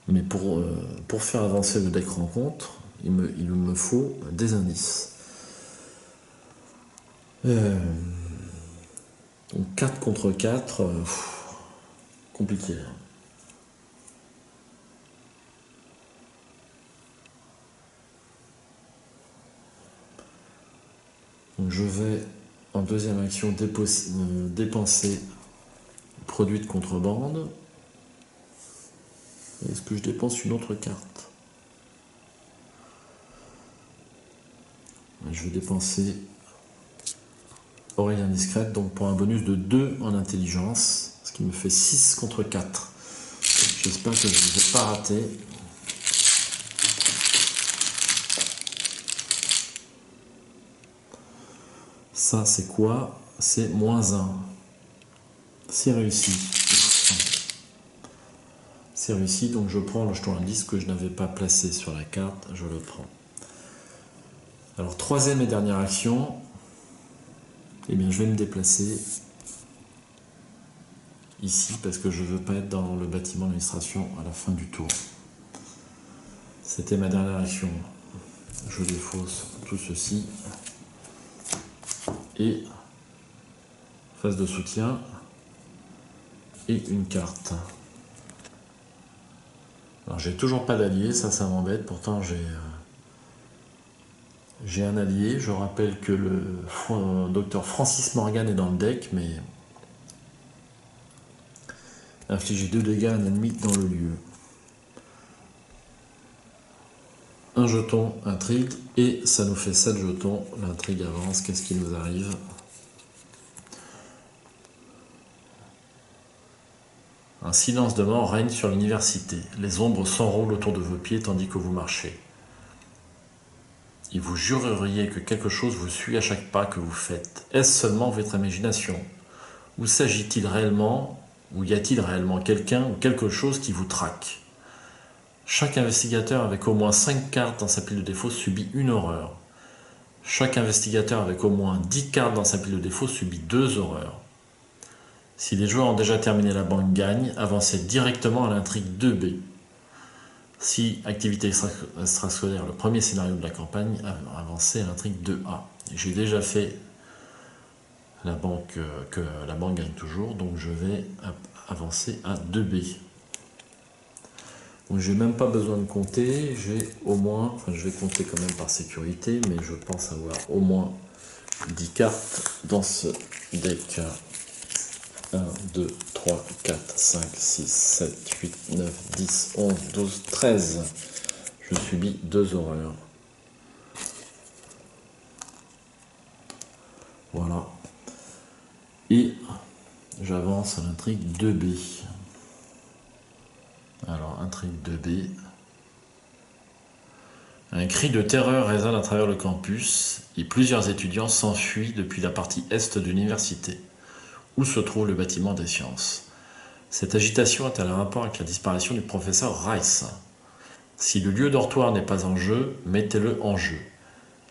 Mais pour faire avancer le deck rencontre, il me faut des indices. Donc 4 contre 4, compliqué. Donc je vais en deuxième action dépenser produit de contrebande. Est-ce que je dépense une autre carte? Je vais dépenser oreille indiscrète, donc pour un bonus de 2 en intelligence, ce qui me fait 6 contre 4. J'espère que je ne vais pas rater. Ça, c'est quoi? C'est -1. C'est réussi. C'est réussi, donc je prends le jeton indice que je n'avais pas placé sur la carte, je le prends. Alors, troisième et dernière action, eh bien, je vais me déplacer ici parce que je ne veux pas être dans le bâtiment d'administration à la fin du tour. C'était ma dernière action. Je défausse tout ceci. Et phase de soutien et une carte. Alors j'ai toujours pas d'allié, ça m'embête, pourtant j'ai un allié. Je rappelle que le docteur Francis Morgan est dans le deck, mais infliger 2 dégâts à un ennemi dans le lieu. Un jeton, intrigue, et ça nous fait 7 jetons. L'intrigue avance, qu'est-ce qui nous arrive? Un silence de mort règne sur l'université. Les ombres s'enroulent autour de vos pieds tandis que vous marchez. Et vous jureriez que quelque chose vous suit à chaque pas que vous faites. Est-ce seulement votre imagination? Ou s'agit-il réellement, ou y a-t-il réellement quelqu'un ou quelque chose qui vous traque? Chaque investigateur avec au moins 5 cartes dans sa pile de défauts subit une horreur. Chaque investigateur avec au moins 10 cartes dans sa pile de défauts subit 2 horreurs. Si les joueurs ont déjà terminé la banque gagne, avancez directement à l'intrigue 2B. Si activité extrascolaire, le premier scénario de la campagne, avancez à l'intrigue 2A. J'ai déjà fait la banque gagne toujours, donc je vais avancer à 2B. Donc j'ai même pas besoin de compter, j'ai au moins, enfin je vais compter quand même par sécurité, mais je pense avoir au moins 10 cartes dans ce deck. 1, 2, 3, 4, 5, 6, 7, 8, 9, 10, 11, 12, 13. Je subis 2 horreurs. Voilà. Et j'avance à l'intrigue 2B. Alors, intrigue 2B. Un cri de terreur résonne à travers le campus et plusieurs étudiants s'enfuient depuis la partie est de l'université, où se trouve le bâtiment des sciences. Cette agitation a-t-elle un rapport avec la disparition du professeur Rice? Si le lieu dortoir n'est pas en jeu, mettez-le en jeu.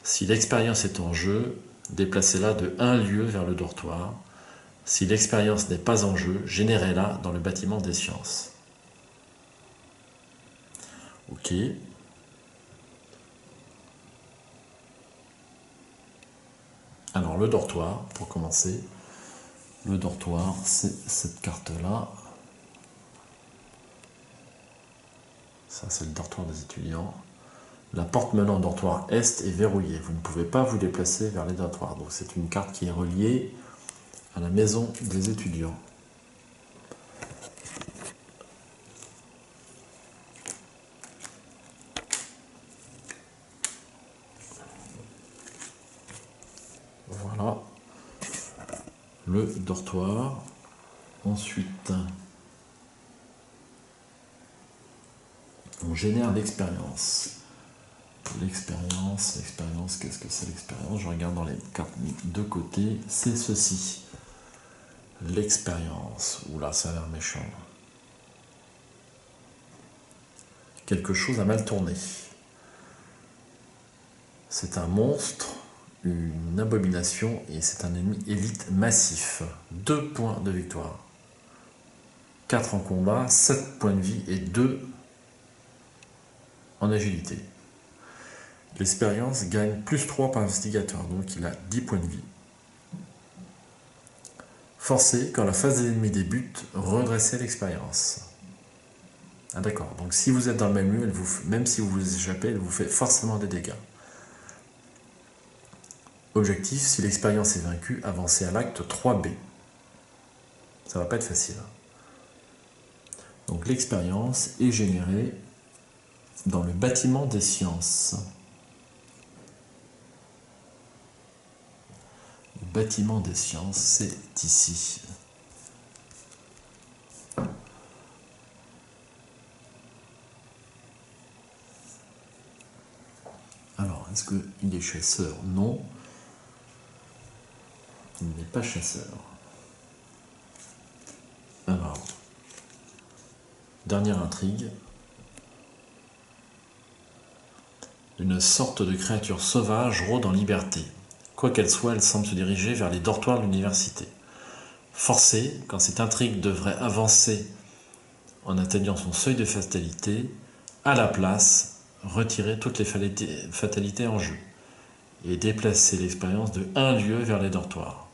Si l'expérience est en jeu, déplacez-la de 1 lieu vers le dortoir. Si l'expérience n'est pas en jeu, générez-la dans le bâtiment des sciences. Ok. Alors le dortoir, pour commencer. Le dortoir, c'est cette carte-là. Ça, c'est le dortoir des étudiants. La porte menant au dortoir est est verrouillée. Vous ne pouvez pas vous déplacer vers les dortoirs. Donc c'est une carte qui est reliée à la maison des étudiants. Voilà. Le dortoir. Ensuite, on génère l'expérience. L'expérience, qu'est-ce que c'est l'expérience? Je regarde dans les cartes de côté, c'est ceci. L'expérience. Oula, ça a l'air méchant. Quelque chose a mal tourné. C'est un monstre, une abomination, et c'est un ennemi élite massif. 2 points de victoire. 4 en combat, 7 points de vie et 2 en agilité. L'expérience gagne plus 3 par investigateur, donc il a 10 points de vie. Forcé, quand la phase de l'ennemi débute, redressez l'expérience. Ah d'accord, donc si vous êtes dans le même lieu, même si vous vous échappez, elle vous fait forcément des dégâts. Objectif, si l'expérience est vaincue, avancez à l'acte 3B. Ça va pas être facile. Donc l'expérience est générée dans le bâtiment des sciences. Le bâtiment des sciences, c'est ici. Alors, est-ce qu'il est chasseur? Non. Il n'est pas chasseur. Alors, dernière intrigue. Une sorte de créature sauvage rôde en liberté. Quoi qu'elle soit, elle semble se diriger vers les dortoirs de l'université. Forcé, quand cette intrigue devrait avancer en atteignant son seuil de fatalité, à la place, retirez toutes les fatalités en jeu et déplacez l'expérience de 1 lieu vers les dortoirs.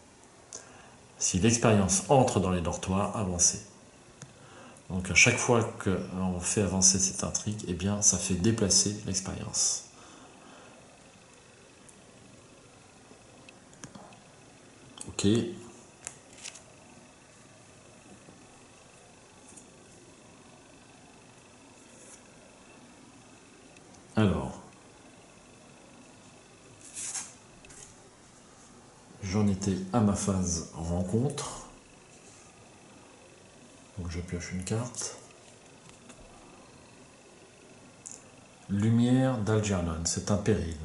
Si l'expérience entre dans les dortoirs, avancez. Donc à chaque fois qu'on fait avancer cette intrigue, eh bien ça fait déplacer l'expérience. Ok. Alors, j'en étais à ma phase rencontre. Donc Donc je pioche une carte. Lumière d'Algernon, c'est un péril.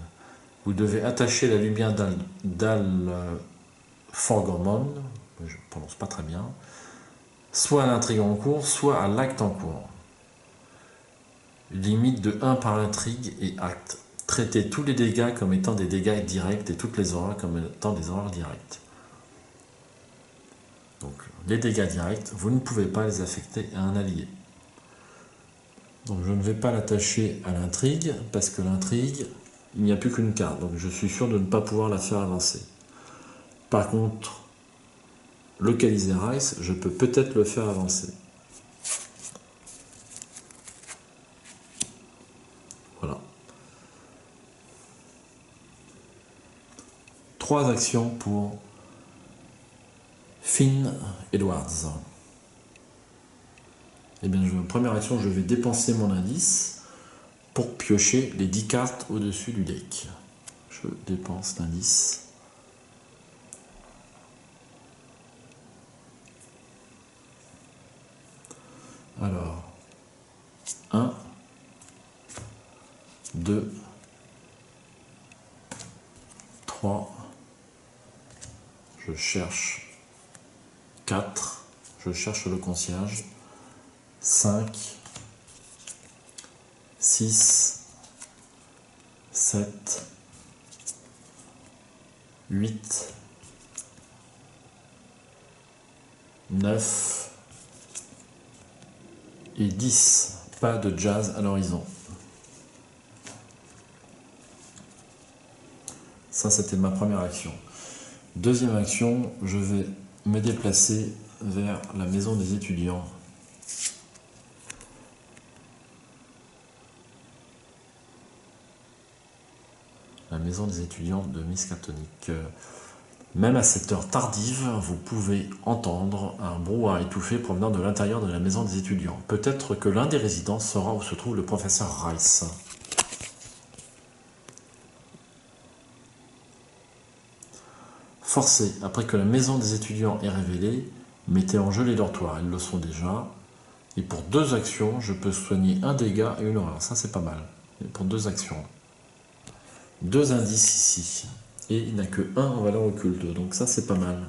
Vous devez attacher la lumière d'Alforgomon, je ne prononce pas très bien, soit à l'intrigue en cours, soit à l'acte en cours. Limite de 1 par l'intrigue et acte. Traitez tous les dégâts comme étant des dégâts directs et toutes les horreurs comme étant des horreurs directes. Donc les dégâts directs, vous ne pouvez pas les affecter à un allié. Donc je ne vais pas l'attacher à l'intrigue, parce que l'intrigue, il n'y a plus qu'une carte, donc je suis sûr de ne pas pouvoir la faire avancer. Par contre, localiser Rice, je peux peut-être le faire avancer. Voilà. 3 actions pour Finn Edwards. Eh bien, première action, je vais dépenser mon indice pour piocher les 10 cartes au-dessus du deck. Je dépense l'indice. Alors, 1, 2, 3, je cherche 4, je cherche le concierge, 5, 6, 7, 8, 9 et 10. Pas de jazz à l'horizon. Ça, c'était ma première action. Deuxième action, je vais me déplacer vers la maison des étudiants. La maison des étudiants de Miskatonic. Même à cette heure tardive, vous pouvez entendre un brouhaha étouffé provenant de l'intérieur de la maison des étudiants. Peut-être que l'un des résidents saura où se trouve le professeur Rice. Forcez, après que la maison des étudiants est révélée, mettez en jeu les dortoirs, ils le sont déjà. Et pour 2 actions, je peux soigner un dégât et une horreur. Ça, c'est pas mal. Et pour 2 actions. 2 indices ici. Et il n'y a que 1 en valeur occulte. Donc ça, c'est pas mal.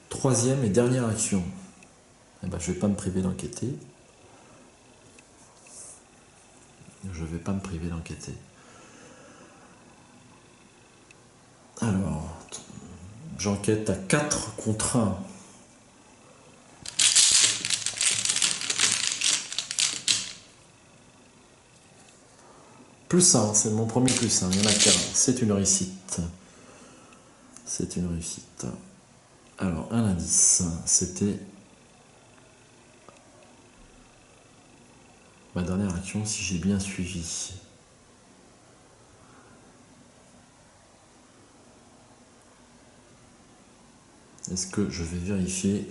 Troisième et dernière action. Eh ben, je ne vais pas me priver d'enquêter. Je ne vais pas me priver d'enquêter. Alors, j'enquête à 4 contre 1. Plus 1, c'est mon premier plus 1, il y en a qu'un. C'est une réussite. C'est une réussite. Alors, un indice, c'était ma dernière action, si j'ai bien suivi. Est-ce que je vais vérifier?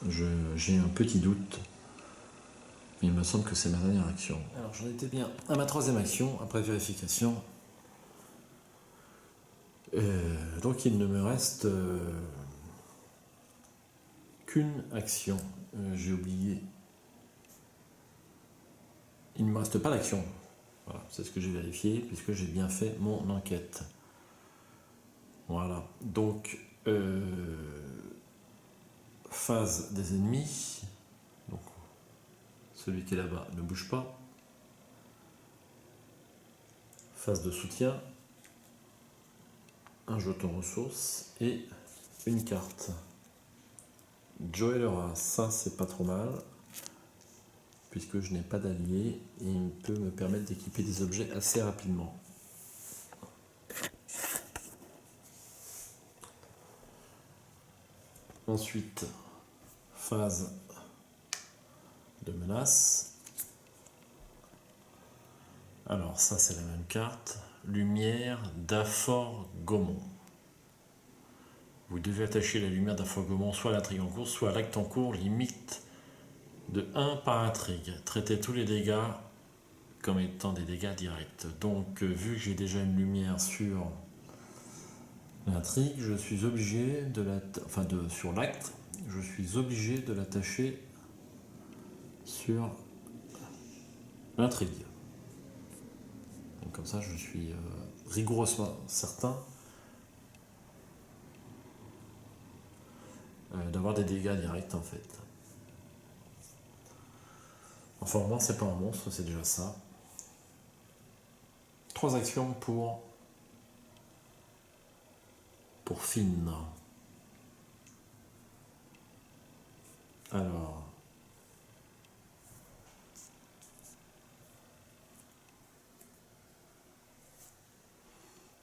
J'ai un petit doute. Mais il me semble que c'est ma dernière action. Alors j'en étais bien à ma troisième action, après vérification. Donc il ne me reste qu'une action. J'ai oublié. Il ne me reste pas d'action. Voilà, c'est ce que j'ai vérifié, puisque j'ai bien fait mon enquête. Voilà, donc phase des ennemis. Donc, celui qui est là-bas ne bouge pas. Phase de soutien. Un jeton ressources et une carte. Joël aura, ça c'est pas trop mal, puisque je n'ai pas d'allié et il peut me permettre d'équiper des objets assez rapidement. Ensuite, phase de menace. Alors ça c'est la même carte. Lumière d'Aforgomon. Vous devez attacher la lumière d'Aforgomon soit à l'intrigue en cours, soit à l'acte en cours, limite de 1 par intrigue. Traitez tous les dégâts comme étant des dégâts directs. Donc vu que j'ai déjà une lumière sur L'intrigue, je suis obligé de sur l'acte, je suis obligé de l'attacher sur l'intrigue. Donc comme ça, je suis rigoureusement certain d'avoir des dégâts directs en fait. Enfin, au moins, c'est pas un monstre, c'est déjà ça. 3 actions pour Finn. Alors,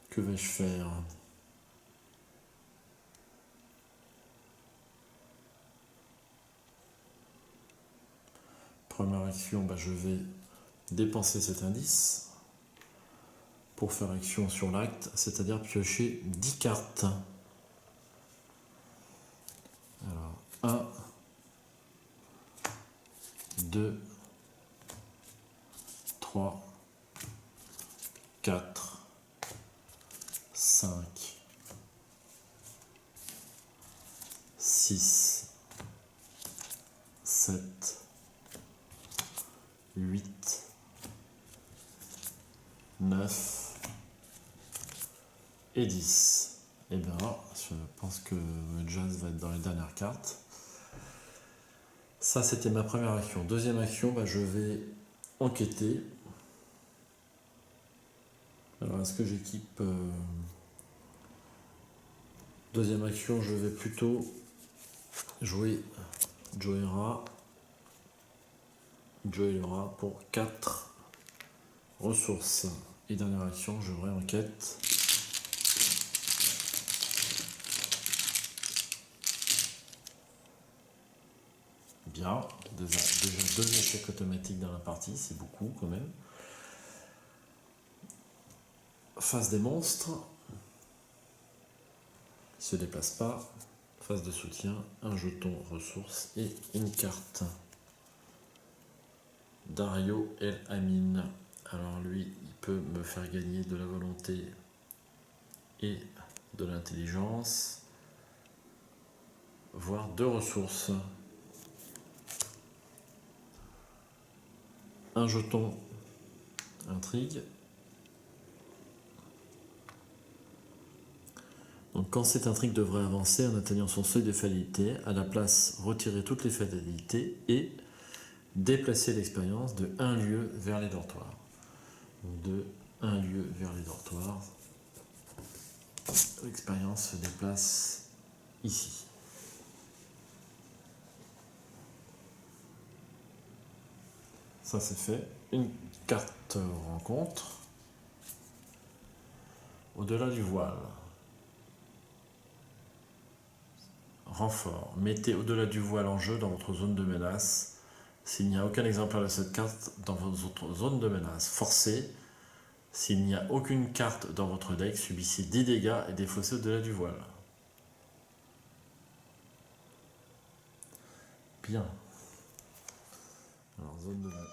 que vais-je faire? Première action, je vais dépenser cet indice pour faire action sur l'acte, c'est-à-dire piocher 10 cartes. Alors, 1, 2, 3, 4, 5, 6, 7, 8, 9 et 10. Et bien, je pense que le jazz va être dans les dernières cartes. Ça, c'était ma première action. Deuxième action, je vais enquêter. Alors, est-ce que j'équipe... Deuxième action, je vais plutôt jouer Joera pour 4 ressources. Et dernière action, je réenquête. Bien, déjà 2 échecs automatiques dans la partie, c'est beaucoup quand même. Phase des monstres, il ne se déplace pas. Phase de soutien, un jeton ressources et une carte. Dario El Amin. Alors lui, il peut me faire gagner de la volonté et de l'intelligence, voire 2 ressources. Un jeton intrigue. Donc quand cette intrigue devrait avancer en atteignant son seuil de fatalité, à la place, retirer toutes les fatalités et déplacer l'expérience de 1 lieu vers les dortoirs. Donc de 1 lieu vers les dortoirs, l'expérience se déplace ici. Ça c'est fait. Une carte rencontre. Au-delà du voile. Renfort. Mettez au-delà du voile en jeu dans votre zone de menace. S'il n'y a aucun exemplaire de cette carte dans votre zone de menace, forcez. S'il n'y a aucune carte dans votre deck, subissez 10 dégâts et défaussez au-delà du voile. Bien. Alors, zone de menace.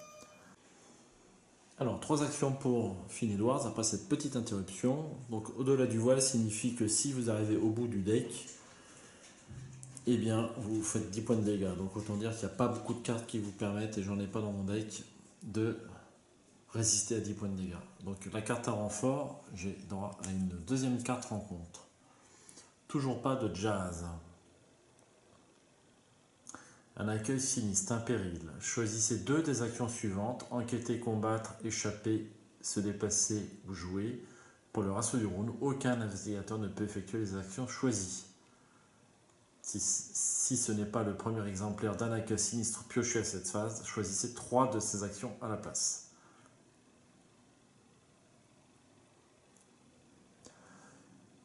Alors, 3 actions pour Finn Edwards après cette petite interruption. Donc, au-delà du voile signifie que si vous arrivez au bout du deck, eh bien, vous faites 10 points de dégâts. Donc, autant dire qu'il n'y a pas beaucoup de cartes qui vous permettent, et j'en ai pas dans mon deck, de résister à 10 points de dégâts. Donc, la carte à renfort, j'ai droit à une deuxième carte rencontre. Toujours pas de jazz. Un accueil sinistre, un péril. Choisissez 2 des actions suivantes: enquêter, combattre, échapper, se déplacer ou jouer. Pour le ratio du round, aucun investigateur ne peut effectuer les actions choisies. Si ce n'est pas le premier exemplaire d'un accueil sinistre pioché à cette phase, choisissez 3 de ces actions à la place.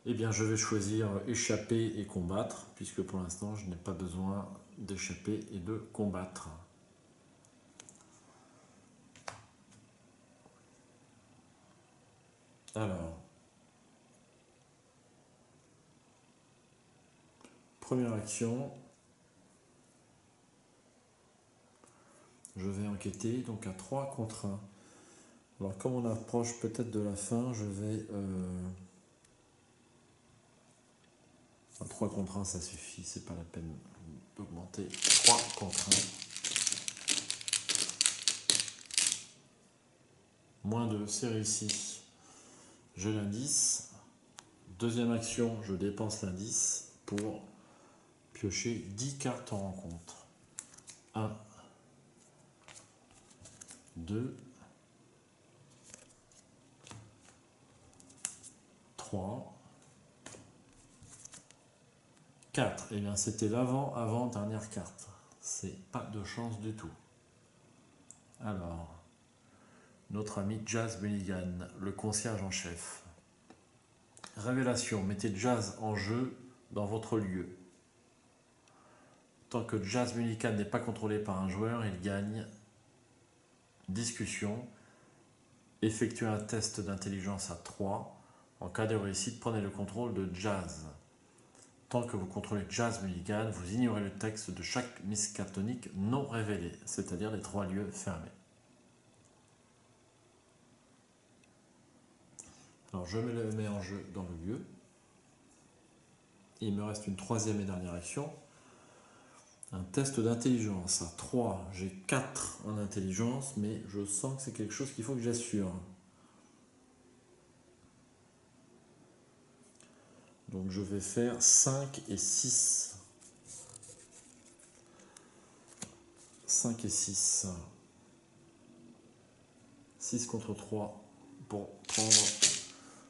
Eh bien, je vais choisir échapper et combattre, puisque pour l'instant, je n'ai pas besoin d'échapper et de combattre. Alors, première action, je vais enquêter donc à 3 contre 1. Alors, comme on approche peut-être de la fin, je vais 3 contre 1, ça suffit, c'est pas la peine d'augmenter. 3 contre 1. Moins 2, c'est réussi. J'ai l'indice. Deuxième action, je dépense l'indice pour piocher 10 cartes en rencontre. 1, 2, 3, 4. Et bien c'était l'avant-dernière carte. C'est pas de chance du tout. Alors, notre ami Jazz Mulligan, le concierge en chef. Révélation, mettez Jazz en jeu dans votre lieu. Tant que Jazz Mulligan n'est pas contrôlé par un joueur, il gagne. Discussion. Effectuez un test d'intelligence à 3. En cas de réussite, prenez le contrôle de Jazz. Tant que vous contrôlez Jazz Mulligan, vous ignorez le texte de chaque miskatonique non révélé, c'est-à-dire les 3 lieux fermés. Alors je me le mets en jeu dans le lieu. Il me reste une troisième et dernière action. Un test d'intelligence à 3. J'ai 4 en intelligence, mais je sens que c'est quelque chose qu'il faut que j'assure. Donc je vais faire 5 et 6. 5 et 6. 6 contre 3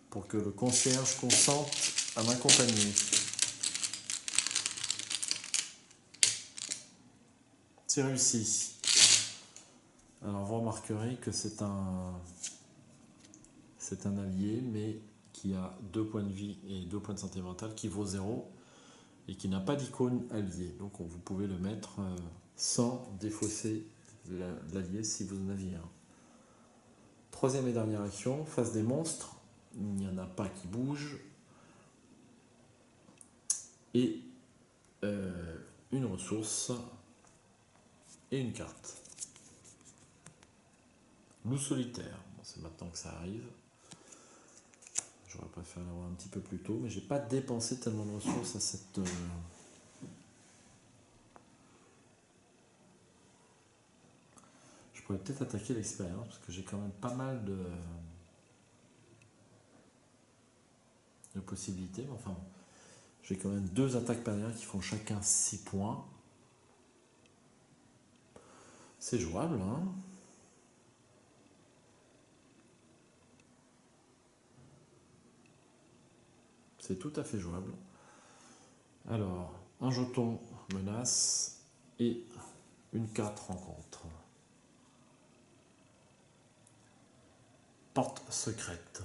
pour que le concierge consente à m'accompagner. C'est réussi. Alors vous remarquerez que c'est un allié, mais qui a 2 points de vie et 2 points de santé mentale, qui vaut 0 et qui n'a pas d'icône allié. Donc vous pouvez le mettre sans défausser l'allié si vous en aviez un. Troisième et dernière action, face des monstres. Il n'y en a pas qui bougent. Et une ressource et une carte. Loup solitaire. Bon, c'est maintenant que ça arrive. J'aurais préféré l'avoir un petit peu plus tôt, mais j'ai pas dépensé tellement de ressources à cette... Je pourrais peut-être attaquer l'expérience, parce que j'ai quand même pas mal de possibilités. Mais enfin, j'ai quand même 2 attaques parières qui font chacun 6 points. C'est jouable, hein. C'est tout à fait jouable. Alors, un jeton menace et une carte rencontre. Porte secrète.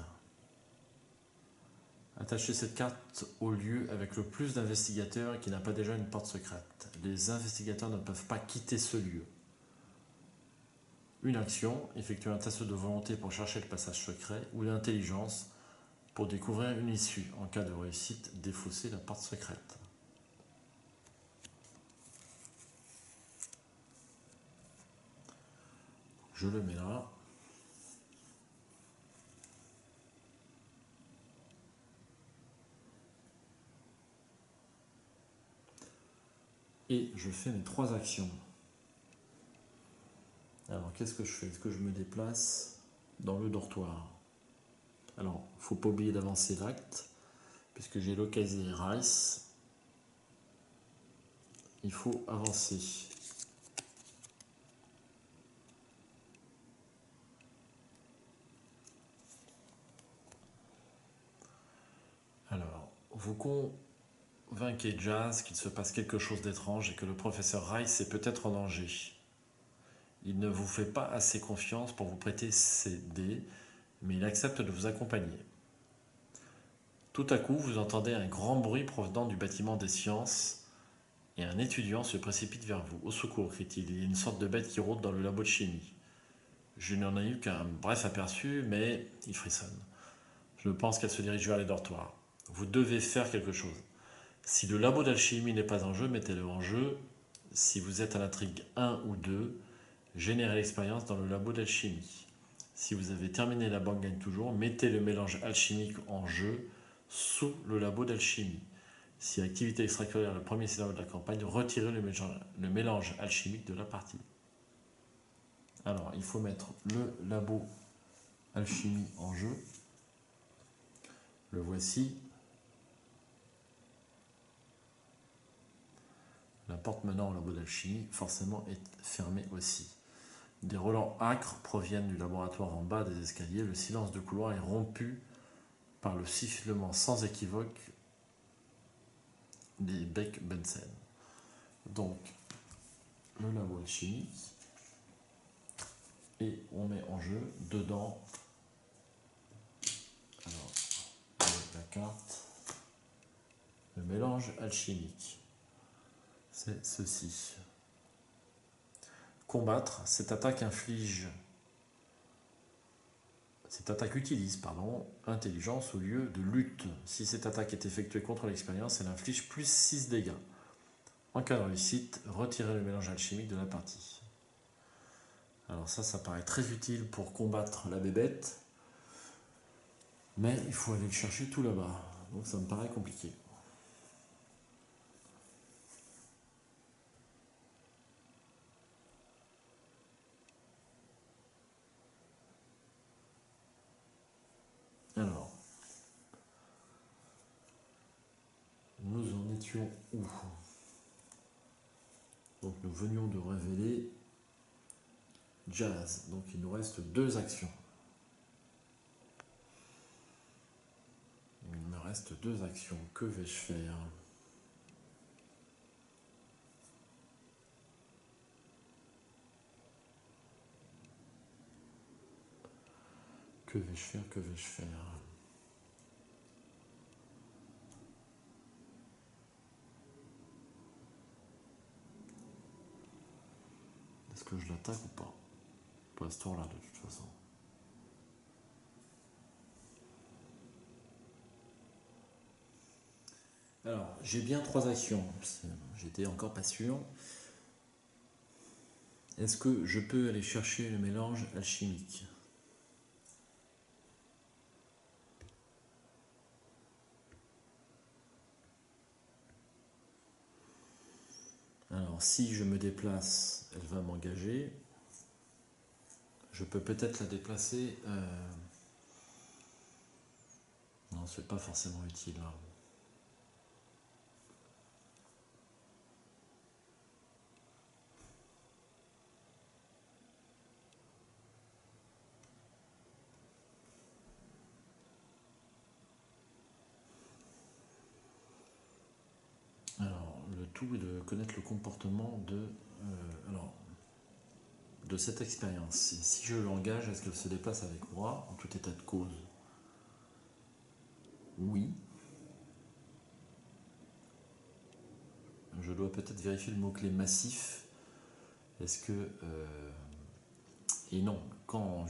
Attachez cette carte au lieu avec le plus d'investigateurs et qui n'a pas déjà une porte secrète. Les investigateurs ne peuvent pas quitter ce lieu. Une action, effectuer un test de volonté pour chercher le passage secret ou d'intelligence pour découvrir une issue. En cas de réussite, défausser la porte secrète. Je le mets là. Et je fais mes 3 actions. Alors qu'est-ce que je fais? Est-ce que je me déplace dans le dortoir? Alors, il ne faut pas oublier d'avancer l'acte, puisque j'ai localisé Rice. Il faut avancer. Alors, vous convainquez Jazz qu'il se passe quelque chose d'étrange et que le professeur Rice est peut-être en danger. Il ne vous fait pas assez confiance pour vous prêter ses dés, mais il accepte de vous accompagner. Tout à coup, vous entendez un grand bruit provenant du bâtiment des sciences et un étudiant se précipite vers vous. Au secours, crie-t-il, il y a une sorte de bête qui rôde dans le labo de chimie. Je n'en ai eu qu'un bref aperçu, mais il frissonne. Je pense qu'elle se dirige vers les dortoirs. Vous devez faire quelque chose. Si le labo d'alchimie n'est pas en jeu, mettez-le en jeu. Si vous êtes à l'intrigue 1 ou 2, générez l'expérience dans le labo d'alchimie. Si vous avez terminé la banque gagne toujours, mettez le mélange alchimique en jeu sous le labo d'alchimie. Si activité extracurriculaire le premier scénario de la campagne, retirez le mélange alchimique de la partie. Alors, il faut mettre le labo alchimie en jeu. Le voici. La porte menant au labo d'alchimie, forcément, est fermée aussi. Des relents âcres proviennent du laboratoire en bas des escaliers. Le silence du couloir est rompu par le sifflement sans équivoque des Beck Benson. Donc, le labo alchimique. Et on met en jeu dedans la carte, le mélange alchimique. C'est ceci. Combattre, cette attaque utilise intelligence au lieu de lutte. Si cette attaque est effectuée contre l'expérience, elle inflige plus 6 dégâts. En cas de réussite, retirez le mélange alchimique de la partie. Alors ça paraît très utile pour combattre la bébête, mais il faut aller le chercher tout là-bas, donc ça me paraît compliqué. Alors, nous en étions où? Donc nous venions de révéler Jazz, donc il nous reste 2 actions. Il me reste 2 actions, que vais-je faire? Que vais-je faire? Est-ce que je l'attaque ou pas? Pas à ce tour-là, de toute façon. Alors, j'ai bien 3 actions. J'étais encore pas sûr. Est-ce que je peux aller chercher le mélange alchimique? Alors, si je me déplace, elle va m'engager. Je peux peut-être la déplacer. Non, c'est pas forcément utile là. Alors, le tout est de connaître le comportement de cette expérience. Si je l'engage, est-ce qu'elle se déplace avec moi en tout état de cause? Oui. Je dois peut-être vérifier le mot-clé massif. Est-ce que... et non, quand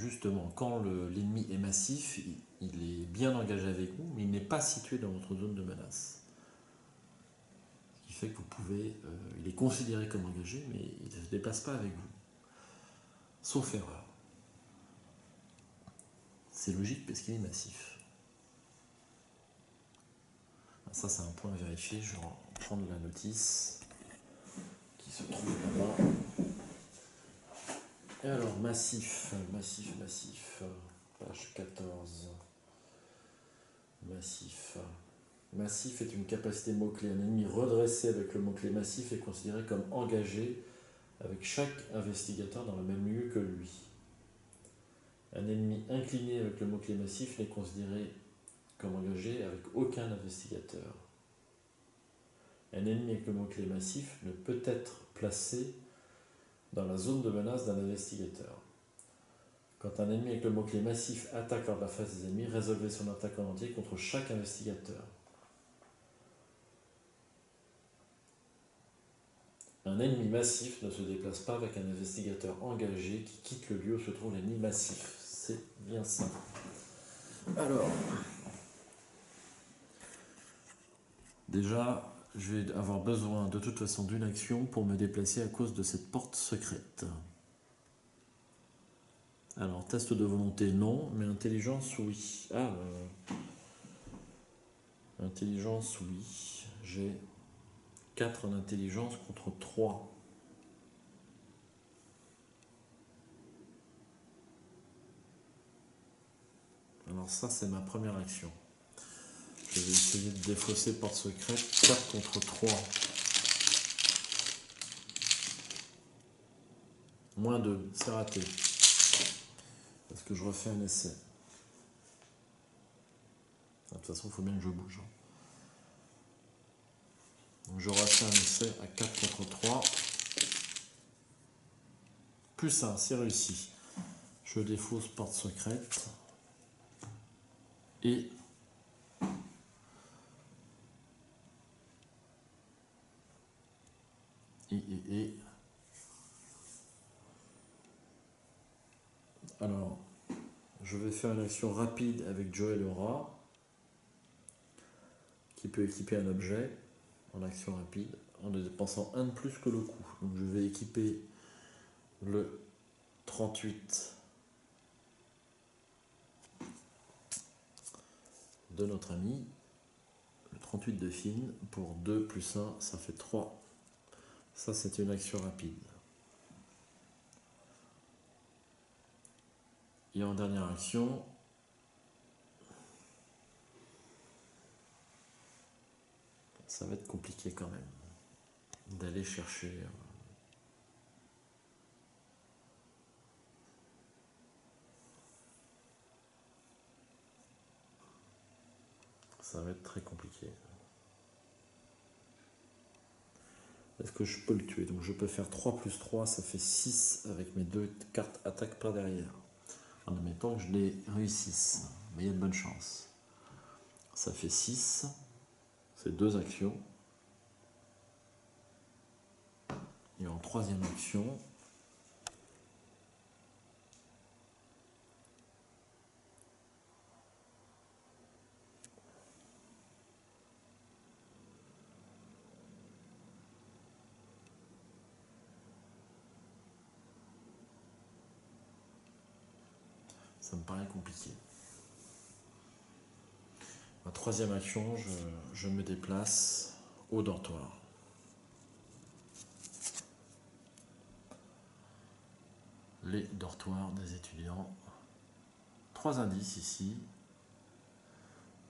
l'ennemi est massif, il est bien engagé avec vous, mais il n'est pas situé dans votre zone de menace. Ce qui fait que vous pouvez... il est considéré comme engagé, mais il ne se déplace pas avec vous. Sauf erreur. C'est logique parce qu'il est massif. Ça, c'est un point à vérifier. Je vais prendre la notice qui se trouve là-bas. Et alors, massif, page 14. Massif. Massif est une capacité mot-clé. Un ennemi redressé avec le mot-clé massif est considéré comme engagé avec chaque investigateur dans le même lieu que lui. Un ennemi incliné avec le mot-clé massif n'est considéré comme engagé avec aucun investigateur. Un ennemi avec le mot-clé massif ne peut être placé dans la zone de menace d'un investigateur. Quand un ennemi avec le mot-clé massif attaque lors de la phase des ennemis, résolvez son attaque en entier contre chaque investigateur. Un ennemi massif ne se déplace pas avec un investigateur engagé qui quitte le lieu où se trouve l'ennemi massif. C'est bien ça. Alors, déjà, je vais avoir besoin de toute façon d'une action pour me déplacer à cause de cette porte secrète. Alors, test de volonté, non, mais intelligence, oui. Intelligence, oui. J'ai 4 en intelligence contre 3. Alors ça, c'est ma première action. Je vais essayer de défausser porte secrète. 4 contre 3. Moins 2, c'est raté. Parce que je refais un essai. De toute façon, il faut bien que je bouge. Donc je refais un essai à 4 contre 3. Plus 1, c'est réussi. Je défausse porte secrète. Et alors, je vais faire une action rapide avec Joël Aura, qui peut équiper un objet en action rapide, en ne dépensant 1 de plus que le coup. Donc je vais équiper le 38 de notre ami, le 38 de Finn, pour 2 plus 1, ça fait 3. Ça, c'est une action rapide. Et en dernière action, ça va être compliqué quand même d'aller chercher. Ça va être très compliqué. Est-ce que je peux le tuer? Donc je peux faire 3 plus 3, ça fait 6 avec mes 2 cartes attaque par derrière. En admettant que je les réussisse. Mais il y a de bonnes chances. Ça fait 6. C'est 2 actions. Et en troisième action, ça me paraît compliqué. Ma troisième action, je me déplace au dortoir. Les dortoirs des étudiants. 3 indices ici.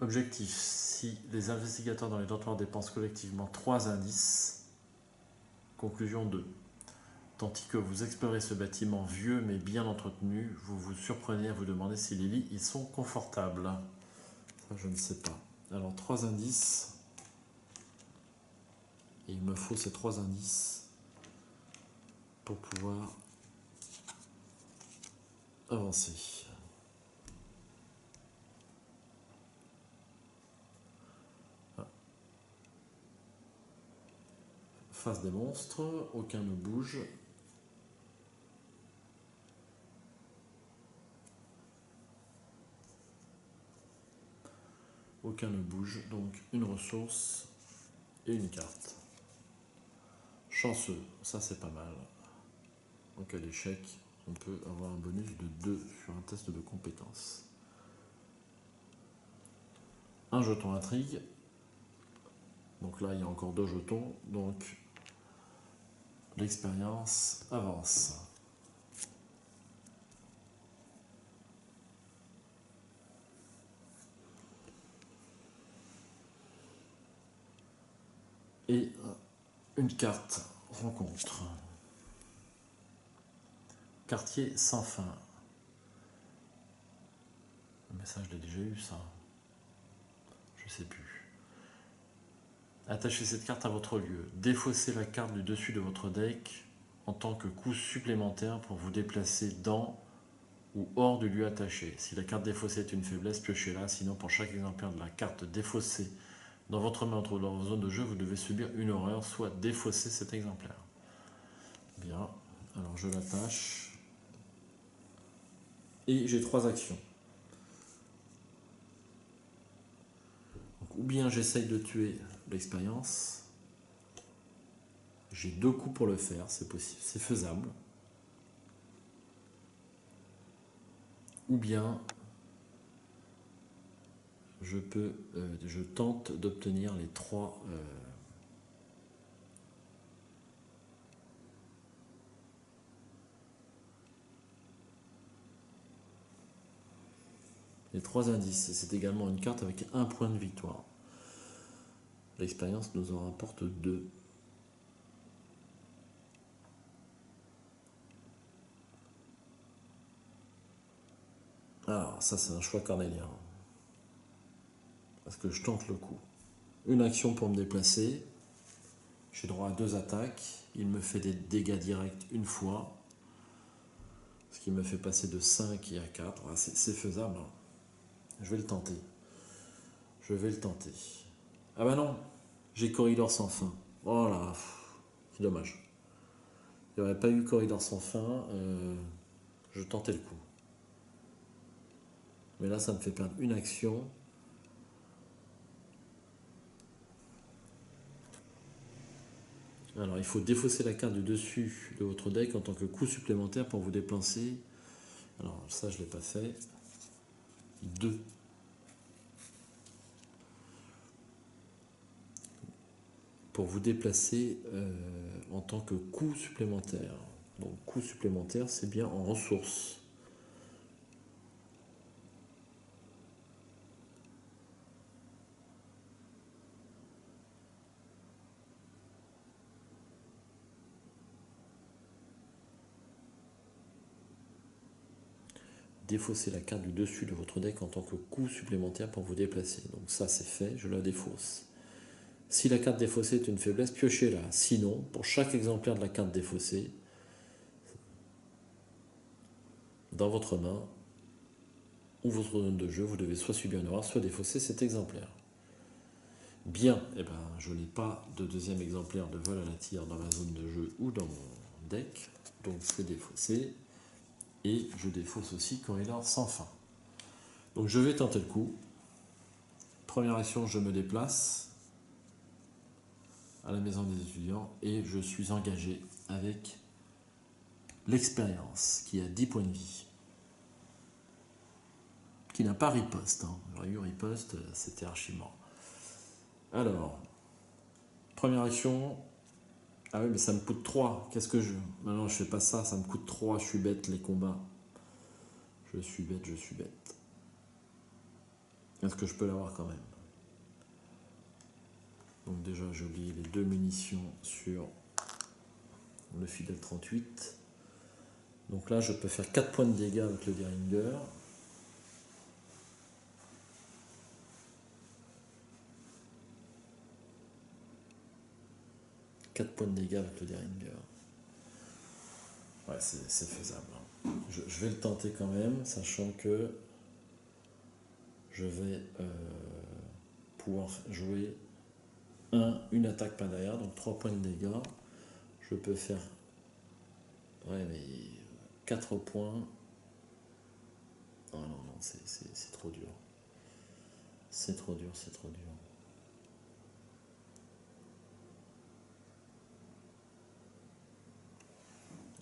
Objectif, si les investigateurs dans les dortoirs dépensent collectivement 3 indices, conclusion 2. Tandis que vous explorez ce bâtiment vieux mais bien entretenu, vous vous surprenez à vous demander si les lits y sont confortables. Ça, je ne sais pas. Alors, 3 indices. Et il me faut ces 3 indices pour pouvoir avancer. Face des monstres, aucun ne bouge. Aucun ne bouge, donc une ressource et une carte. Chanceux, ça c'est pas mal. Donc à l'échec, on peut avoir un bonus de 2 sur un test de compétence. Un jeton intrigue. Donc là, il y a encore 2 jetons. Donc l'expérience avance. Et une carte rencontre. Quartier sans fin. Le message, je l'ai déjà eu, ça. Je sais plus. Attachez cette carte à votre lieu. Défaussez la carte du dessus de votre deck en tant que coût supplémentaire pour vous déplacer dans ou hors du lieu attaché. Si la carte défaussée est une faiblesse, piochez-la. Sinon, pour chaque exemplaire de la carte défaussée dans votre main ou dans votre zone de jeu, vous devez subir une horreur, soit défausser cet exemplaire. Bien, alors je l'attache. Et j'ai 3 actions. Donc, ou bien j'essaye de tuer l'expérience. J'ai 2 coups pour le faire, c'est possible, c'est faisable. Ou bien je tente d'obtenir les trois indices. Et c'est également une carte avec un point de victoire. L'expérience nous en rapporte 2. Alors, ça c'est un choix cornélien. Parce que je tente le coup. Une action pour me déplacer. J'ai droit à 2 attaques. Il me fait des dégâts directs une fois. Ce qui me fait passer de 5 à 4. Ah, c'est faisable. Hein. Je vais le tenter. Ah bah non, j'ai Corridor sans fin. Oh là, c'est dommage. Il n'y aurait pas eu Corridor sans fin, je tentais le coup. Mais là, ça me fait perdre une action. Alors, il faut défausser la carte du dessus de votre deck en tant que coup supplémentaire pour vous déplacer. Alors, ça, je ne l'ai pas fait. 2. Pour vous déplacer en tant que coup supplémentaire. Donc, coup supplémentaire, c'est bien en ressources. Défausser la carte du dessus de votre deck en tant que coup supplémentaire pour vous déplacer. Donc ça c'est fait, je la défausse. Si la carte défaussée est une faiblesse, piochez-la. Sinon, pour chaque exemplaire de la carte défaussée, dans votre main ou votre zone de jeu, vous devez soit subir une erreur, soit défausser cet exemplaire. Bien, eh ben, je n'ai pas de deuxième exemplaire de vol à la tire dans ma zone de jeu ou dans mon deck, donc c'est défaussé. Et je défausse aussi Corridor sans fin. Donc je vais tenter le coup. Première action, je me déplace à la maison des étudiants et je suis engagé avec l'expérience qui a 10 points de vie. Qui n'a pas riposte. Hein. J'aurais eu riposte, c'était archi mort. Alors, première action. Ah oui, mais ça me coûte 3. Qu'est-ce que je. Non, je fais pas ça, ça me coûte 3. Je suis bête, les combats. Je suis bête. Est-ce que je peux l'avoir quand même? Donc, déjà, j'oublie les 2 munitions sur le Fidel 38. Donc là, je peux faire 4 points de dégâts avec le Derringer. Points de dégâts avec le Derringer. Ouais, c'est faisable. Je vais le tenter quand même, sachant que je vais pouvoir jouer une attaque par derrière, donc 3 points de dégâts. Je peux faire 4 points. Oh non, c'est trop dur. C'est trop dur.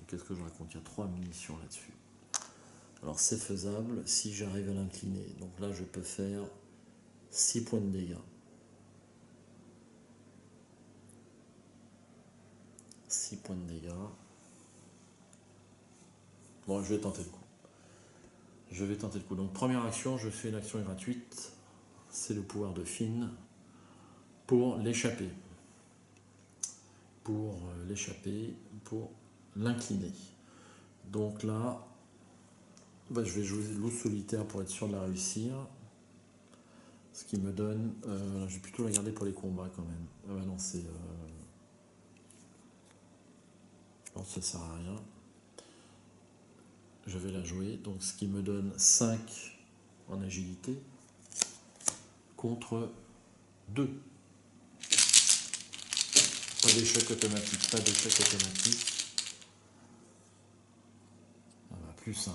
Qu'est-ce que je raconte? Il y a 3 munitions là-dessus. Alors c'est faisable si j'arrive à l'incliner. Donc là, je peux faire 6 points de dégâts. 6 points de dégâts. Bon, je vais tenter le coup. Donc première action, je fais une action gratuite. C'est le pouvoir de Finn pour l'échapper. Pour l'incliner. Donc là, je vais jouer loup solitaire pour être sûr de la réussir. Ce qui me donne... je vais plutôt la garder pour les combats quand même. Ah bah non, c'est... Non, ça sert à rien. Je vais la jouer. Donc ce qui me donne 5 en agilité contre 2. Pas d'échec automatique. Ah bah, plus 1.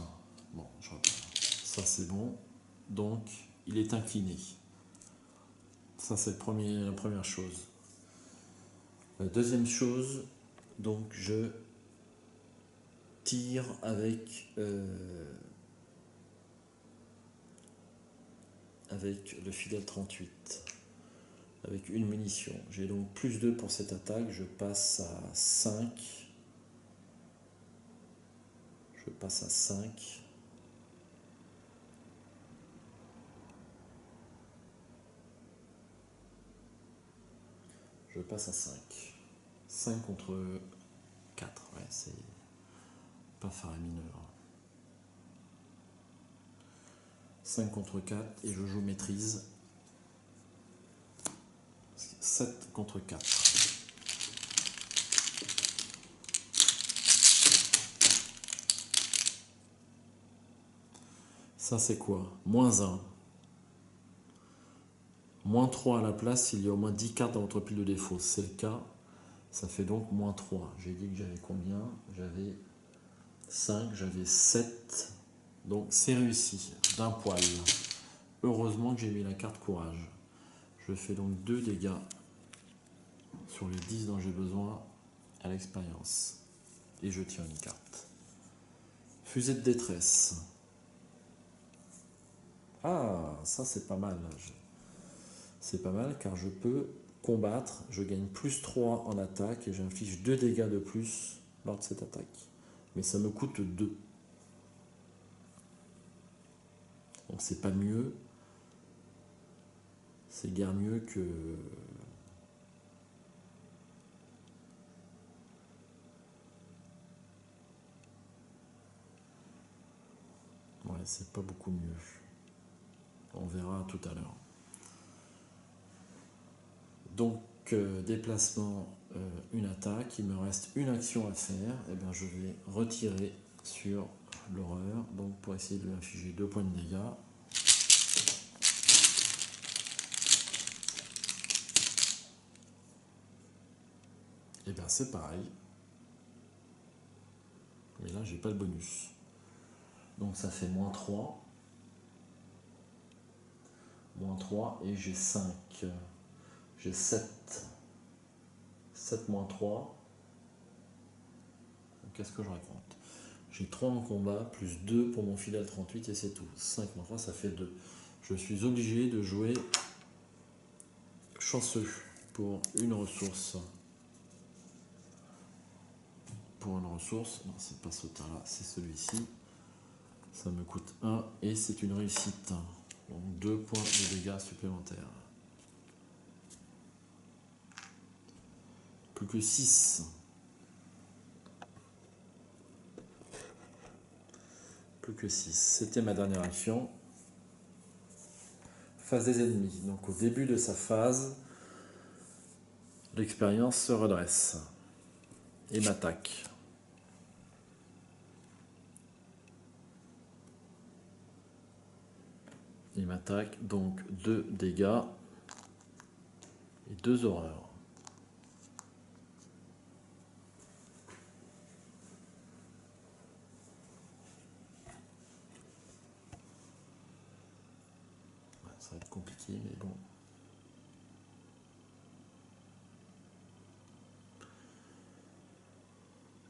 Bon, je repars. Ça c'est bon. Donc, il est incliné. Ça c'est la première chose. La deuxième chose, donc je tire avec avec le fidèle 38. Avec une munition. J'ai donc plus 2 pour cette attaque. Je passe à 5. Je passe à 5. Je passe à 5. 5 contre 4. Ouais, c'est pas faramineux. 5 contre 4 et je joue maîtrise. 7 contre 4. Ça c'est quoi? Moins 1. Moins 3 à la place s'il y a au moins 10 cartes dans votre pile de défaut. C'est le cas. Ça fait donc moins 3. J'ai dit que j'avais combien? J'avais 5, j'avais 7. Donc c'est réussi. D'un poil. Heureusement que j'ai mis la carte courage. Je fais donc 2 dégâts sur les 10 dont j'ai besoin à l'expérience. Et je tire une carte. Fusée de détresse. Ah, ça c'est pas mal. C'est pas mal car je peux combattre. Je gagne plus 3 en attaque et j'inflige 2 dégâts de plus lors de cette attaque. Mais ça me coûte 2. Donc c'est pas mieux. C'est guère mieux que... Ouais, c'est pas beaucoup mieux. On verra tout à l'heure. Donc, déplacement, une attaque. Il me reste une action à faire. Et bien, je vais retirer sur l'horreur. Donc, pour essayer de lui infliger 2 points de dégâts. Et bien, c'est pareil. Mais là, j'ai pas le bonus. Donc, ça fait moins 3. Moins 3 et j'ai 5. J'ai 7. 7 moins 3. Qu'est-ce que je raconte? J'ai 3 en combat, plus 2 pour mon fidèle 38 et c'est tout. 5 moins 3, ça fait 2. Je suis obligé de jouer chanceux pour une ressource. Pour une ressource, non, c'est pas ce tas-là, c'est celui-ci. Ça me coûte 1 et c'est une réussite. Donc 2 points de dégâts supplémentaires. Plus que 6. Plus que 6. C'était ma dernière action. Phase des ennemis. Donc au début de sa phase, l'expérience se redresse et m'attaque. Il m'attaque donc 2 dégâts et 2 horreurs. Ça va être compliqué, mais bon.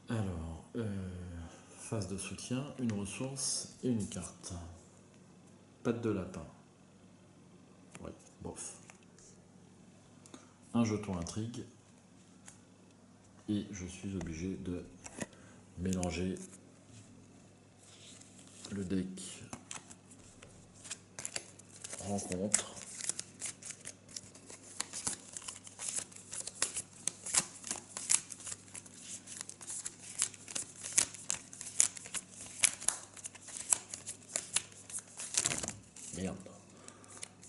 Alors, phase de soutien, une ressource et une carte. Patte de lapin. Ouais, bof. Un jeton intrigue. Et je suis obligé de mélanger le deck rencontre. Merde.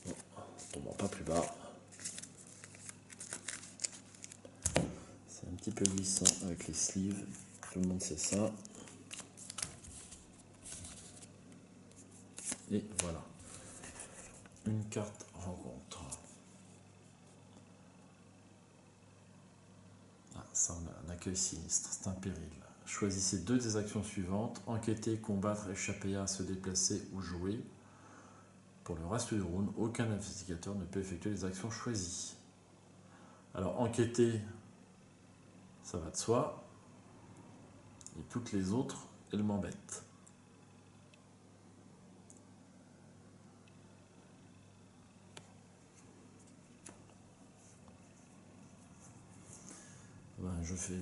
Bon, tombant pas plus bas. C'est un petit peu glissant avec les sleeves. Tout le monde sait ça. Et voilà. Une carte rencontre. Ah, ça, on a un accueil sinistre. C'est un péril. Choisissez 2 des actions suivantes. Enquêter, combattre, échapper à, se déplacer ou jouer. Pour le reste du round, aucun investigateur ne peut effectuer les actions choisies. Alors, enquêter, ça va de soi. Et toutes les autres, elles m'embêtent. je fais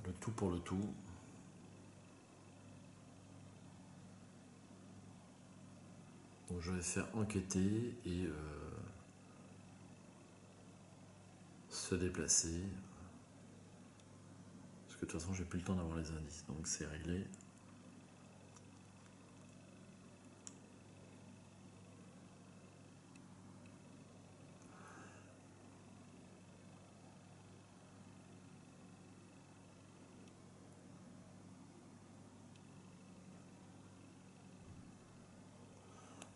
le tout pour le tout. Donc je vais faire enquêter et se déplacer. Parce que de toute façon j'ai plus le temps d'avoir les indices, donc c'est réglé.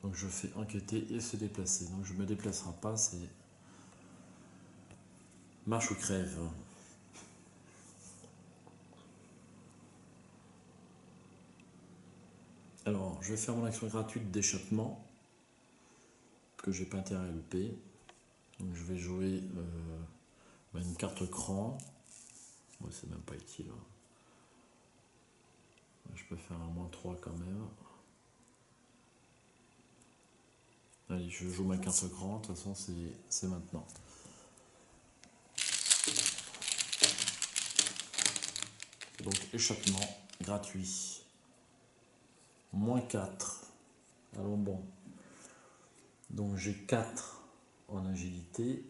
Donc je fais enquêter et se déplacer. Donc je ne me déplacerai pas, c'est marche ou crève. Alors je vais faire mon action gratuite d'échappement, que j'ai pas intérêt à louper. Donc je vais jouer une carte cran. Moi c'est même pas utile. Je peux faire un -3 quand même. Allez, je joue ma carte cran, de toute façon c'est maintenant. Donc échappement gratuit. -4. Allons bon. Donc j'ai 4 en agilité.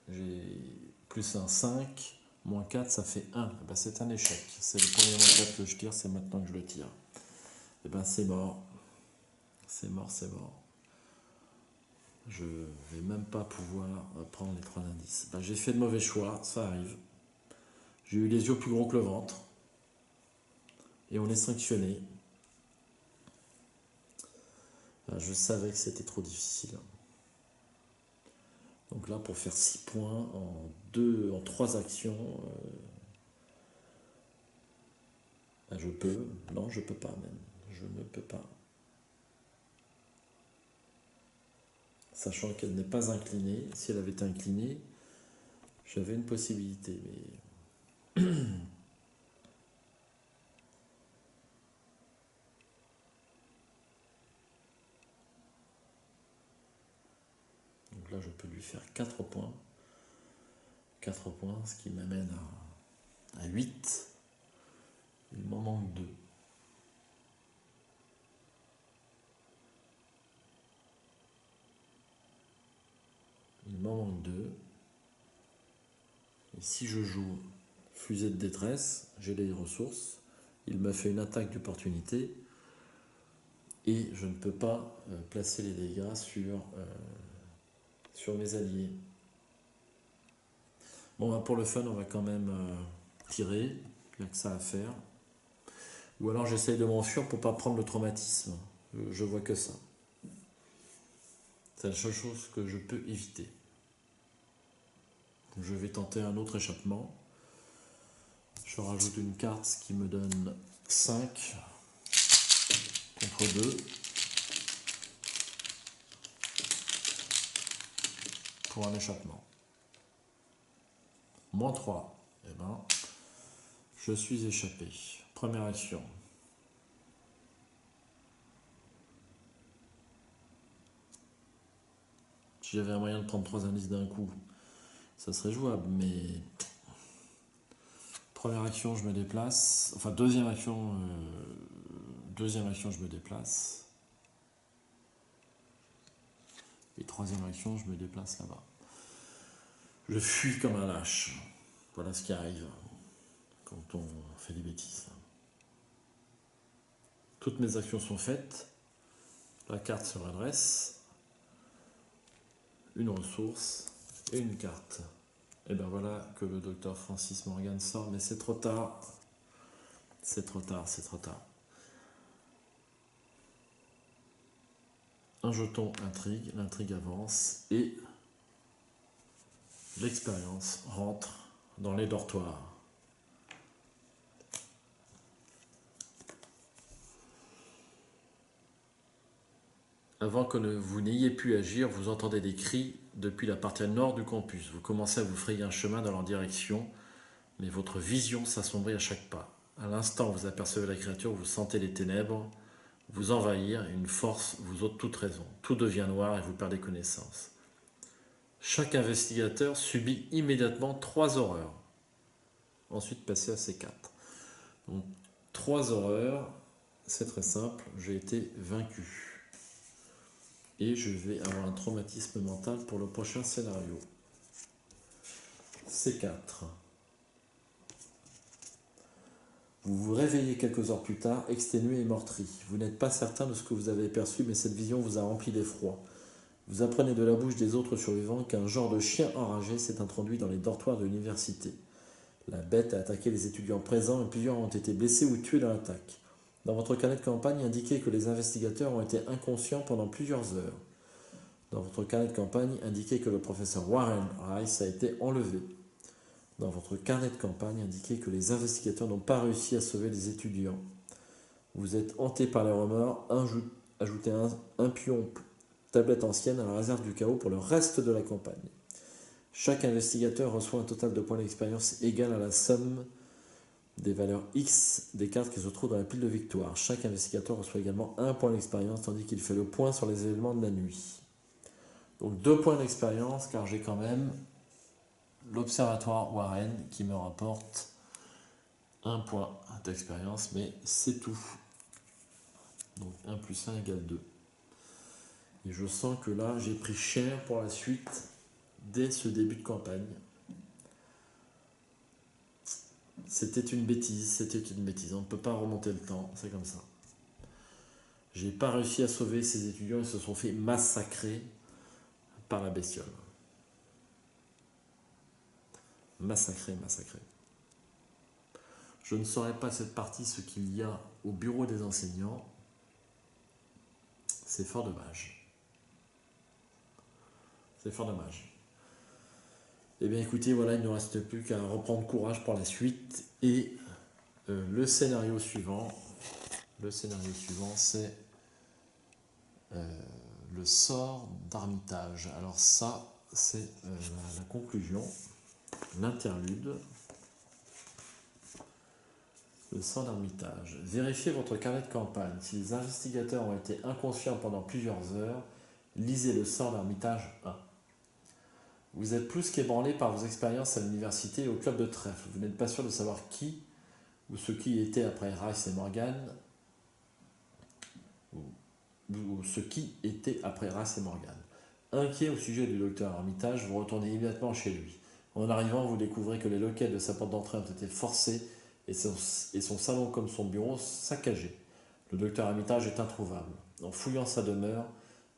J'ai plus un 5. -4, ça fait 1. Ben, c'est un échec. C'est le premier -4 que je tire, c'est maintenant que je le tire. Et ben c'est mort. C'est mort, c'est mort. Je vais même pas pouvoir prendre les 3 indices. Ben, j'ai fait de mauvais choix, ça arrive. J'ai eu les yeux plus gros que le ventre. Et on est sanctionné. Ben, je savais que c'était trop difficile. Donc là, pour faire 6 points en 3 actions, ben je peux. Non, je peux pas même. Je ne peux pas. Sachant qu'elle n'est pas inclinée. Si elle avait été inclinée, j'avais une possibilité. Mais donc là, je peux lui faire 4 points. 4 points, ce qui m'amène à 8. Il m'en manque 2. Il m'en manque 2. Et si je joue fusée de détresse, j'ai les ressources. Il m'a fait une attaque d'opportunité. Et je ne peux pas placer les dégâts sur mes alliés. Bon, bah pour le fun, on va quand même tirer. Il n'y a que ça à faire. Ou alors j'essaye de m'enfuir pour ne pas prendre le traumatisme. Je vois que ça. C'est la seule chose que je peux éviter. Donc je vais tenter un autre échappement. Je rajoute une carte, ce qui me donne 5 contre 2. Pour un échappement. -3. Eh ben, je suis échappé. Première action. Si j'avais un moyen de prendre 3 indices d'un coup, ça serait jouable, mais première action, je me déplace. Enfin, deuxième action, je me déplace. Et troisième action, je me déplace là-bas. Je fuis comme un lâche. Voilà ce qui arrive quand on fait des bêtises. Toutes mes actions sont faites. La carte se redresse. Une ressource et une carte. Et ben voilà que le docteur Francis Morgan sort, mais c'est trop tard. C'est trop tard, c'est trop tard. Un jeton intrigue, l'intrigue avance et l'expérience rentre dans les dortoirs. Avant que vous n'ayez pu agir, vous entendez des cris depuis la partie nord du campus. Vous commencez à vous frayer un chemin dans leur direction, mais votre vision s'assombrit à chaque pas. À l'instant où vous apercevez la créature, vous sentez les ténèbres vous envahir, une force vous ôte toute raison. Tout devient noir et vous perdez connaissance. Chaque investigateur subit immédiatement 3 horreurs. Ensuite, passer à C4. Donc, 3 horreurs, c'est très simple, j'ai été vaincu. Et je vais avoir un traumatisme mental pour le prochain scénario. C4. Vous vous réveillez quelques heures plus tard, exténué et meurtri. Vous n'êtes pas certain de ce que vous avez perçu, mais cette vision vous a rempli d'effroi. Vous apprenez de la bouche des autres survivants qu'un genre de chien enragé s'est introduit dans les dortoirs de l'université. La bête a attaqué les étudiants présents et plusieurs ont été blessés ou tués dans l'attaque. Dans votre carnet de campagne, indiquez que les investigateurs ont été inconscients pendant plusieurs heures. Dans votre carnet de campagne, indiquez que le professeur Warren Rice a été enlevé. Dans votre carnet de campagne, indiquez que les investigateurs n'ont pas réussi à sauver les étudiants. Vous êtes hanté par les remords, ajoutez un pion tablette ancienne à la réserve du chaos pour le reste de la campagne. Chaque investigateur reçoit un total de points d'expérience égal à la somme des valeurs X des cartes qui se trouvent dans la pile de victoire. Chaque investigateur reçoit également un point d'expérience tandis qu'il fait le point sur les événements de la nuit. Donc 2 points d'expérience car j'ai quand même l'observatoire Warren qui me rapporte 1 point d'expérience, mais c'est tout. Donc 1 plus 1 égale 2. Et je sens que là, j'ai pris cher pour la suite dès ce début de campagne. C'était une bêtise. On ne peut pas remonter le temps, c'est comme ça. J'ai pas réussi à sauver ces étudiants, ils se sont fait massacrer par la bestiole. Massacrer. Je ne saurais pas cette partie ce qu'il y a au bureau des enseignants. C'est fort dommage. Eh bien écoutez, voilà, il ne nous reste plus qu'à reprendre courage pour la suite. Et le scénario suivant, c'est le sort d'Armitage. Alors ça, c'est la conclusion, l'interlude. Le sort d'Armitage. Vérifiez votre carnet de campagne. Si les investigateurs ont été inconscients pendant plusieurs heures, lisez le sort d'Armitage 1. Vous êtes plus qu'ébranlé par vos expériences à l'université et au club de trèfle. Vous n'êtes pas sûr de savoir qui ou ce qui était après Rice et Morgan. Inquiet au sujet du docteur Armitage, vous retournez immédiatement chez lui. En arrivant, vous découvrez que les loquets de sa porte d'entrée ont été forcés et son salon comme son bureau saccagés. Le docteur Armitage est introuvable. En fouillant sa demeure,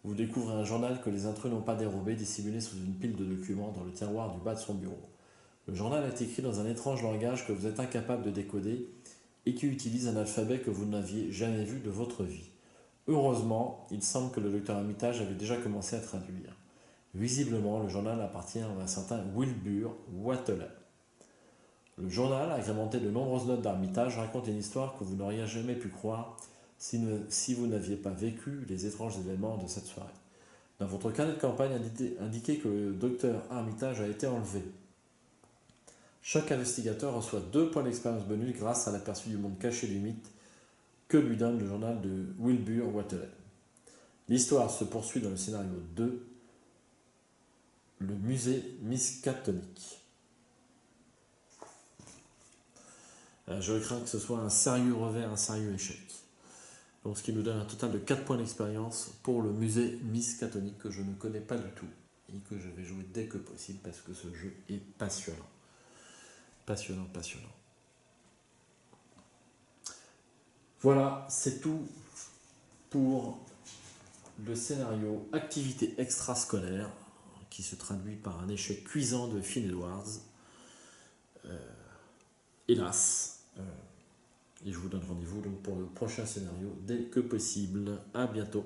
vous découvrez un journal que les intrus n'ont pas dérobé, dissimulé sous une pile de documents dans le tiroir du bas de son bureau. Le journal est écrit dans un étrange langage que vous êtes incapable de décoder et qui utilise un alphabet que vous n'aviez jamais vu de votre vie. Heureusement, il semble que le docteur Armitage avait déjà commencé à traduire. Visiblement, le journal appartient à un certain Wilbur Whateley. Le journal, agrémenté de nombreuses notes d'Armitage, raconte une histoire que vous n'auriez jamais pu croire si vous n'aviez pas vécu les étranges événements de cette soirée. Dans votre carnet de campagne, indiquez que le docteur Armitage a été enlevé. Chaque investigateur reçoit 2 points d'expérience bonus grâce à l'aperçu du monde caché du mythe que lui donne le journal de Wilbur Whateley. L'histoire se poursuit dans le scénario 2, le musée Miskatonic. Je crains que ce soit un sérieux revers, un sérieux échec. Donc, ce qui nous donne un total de 4 points d'expérience pour le musée Miskatonic que je ne connais pas du tout et que je vais jouer dès que possible parce que ce jeu est passionnant. Passionnant. Voilà, c'est tout pour le scénario activité extrascolaire qui se traduit par un échec cuisant de Finn Edwards. Hélas. Et je vous donne rendez-vous donc pour le prochain scénario dès que possible. À bientôt.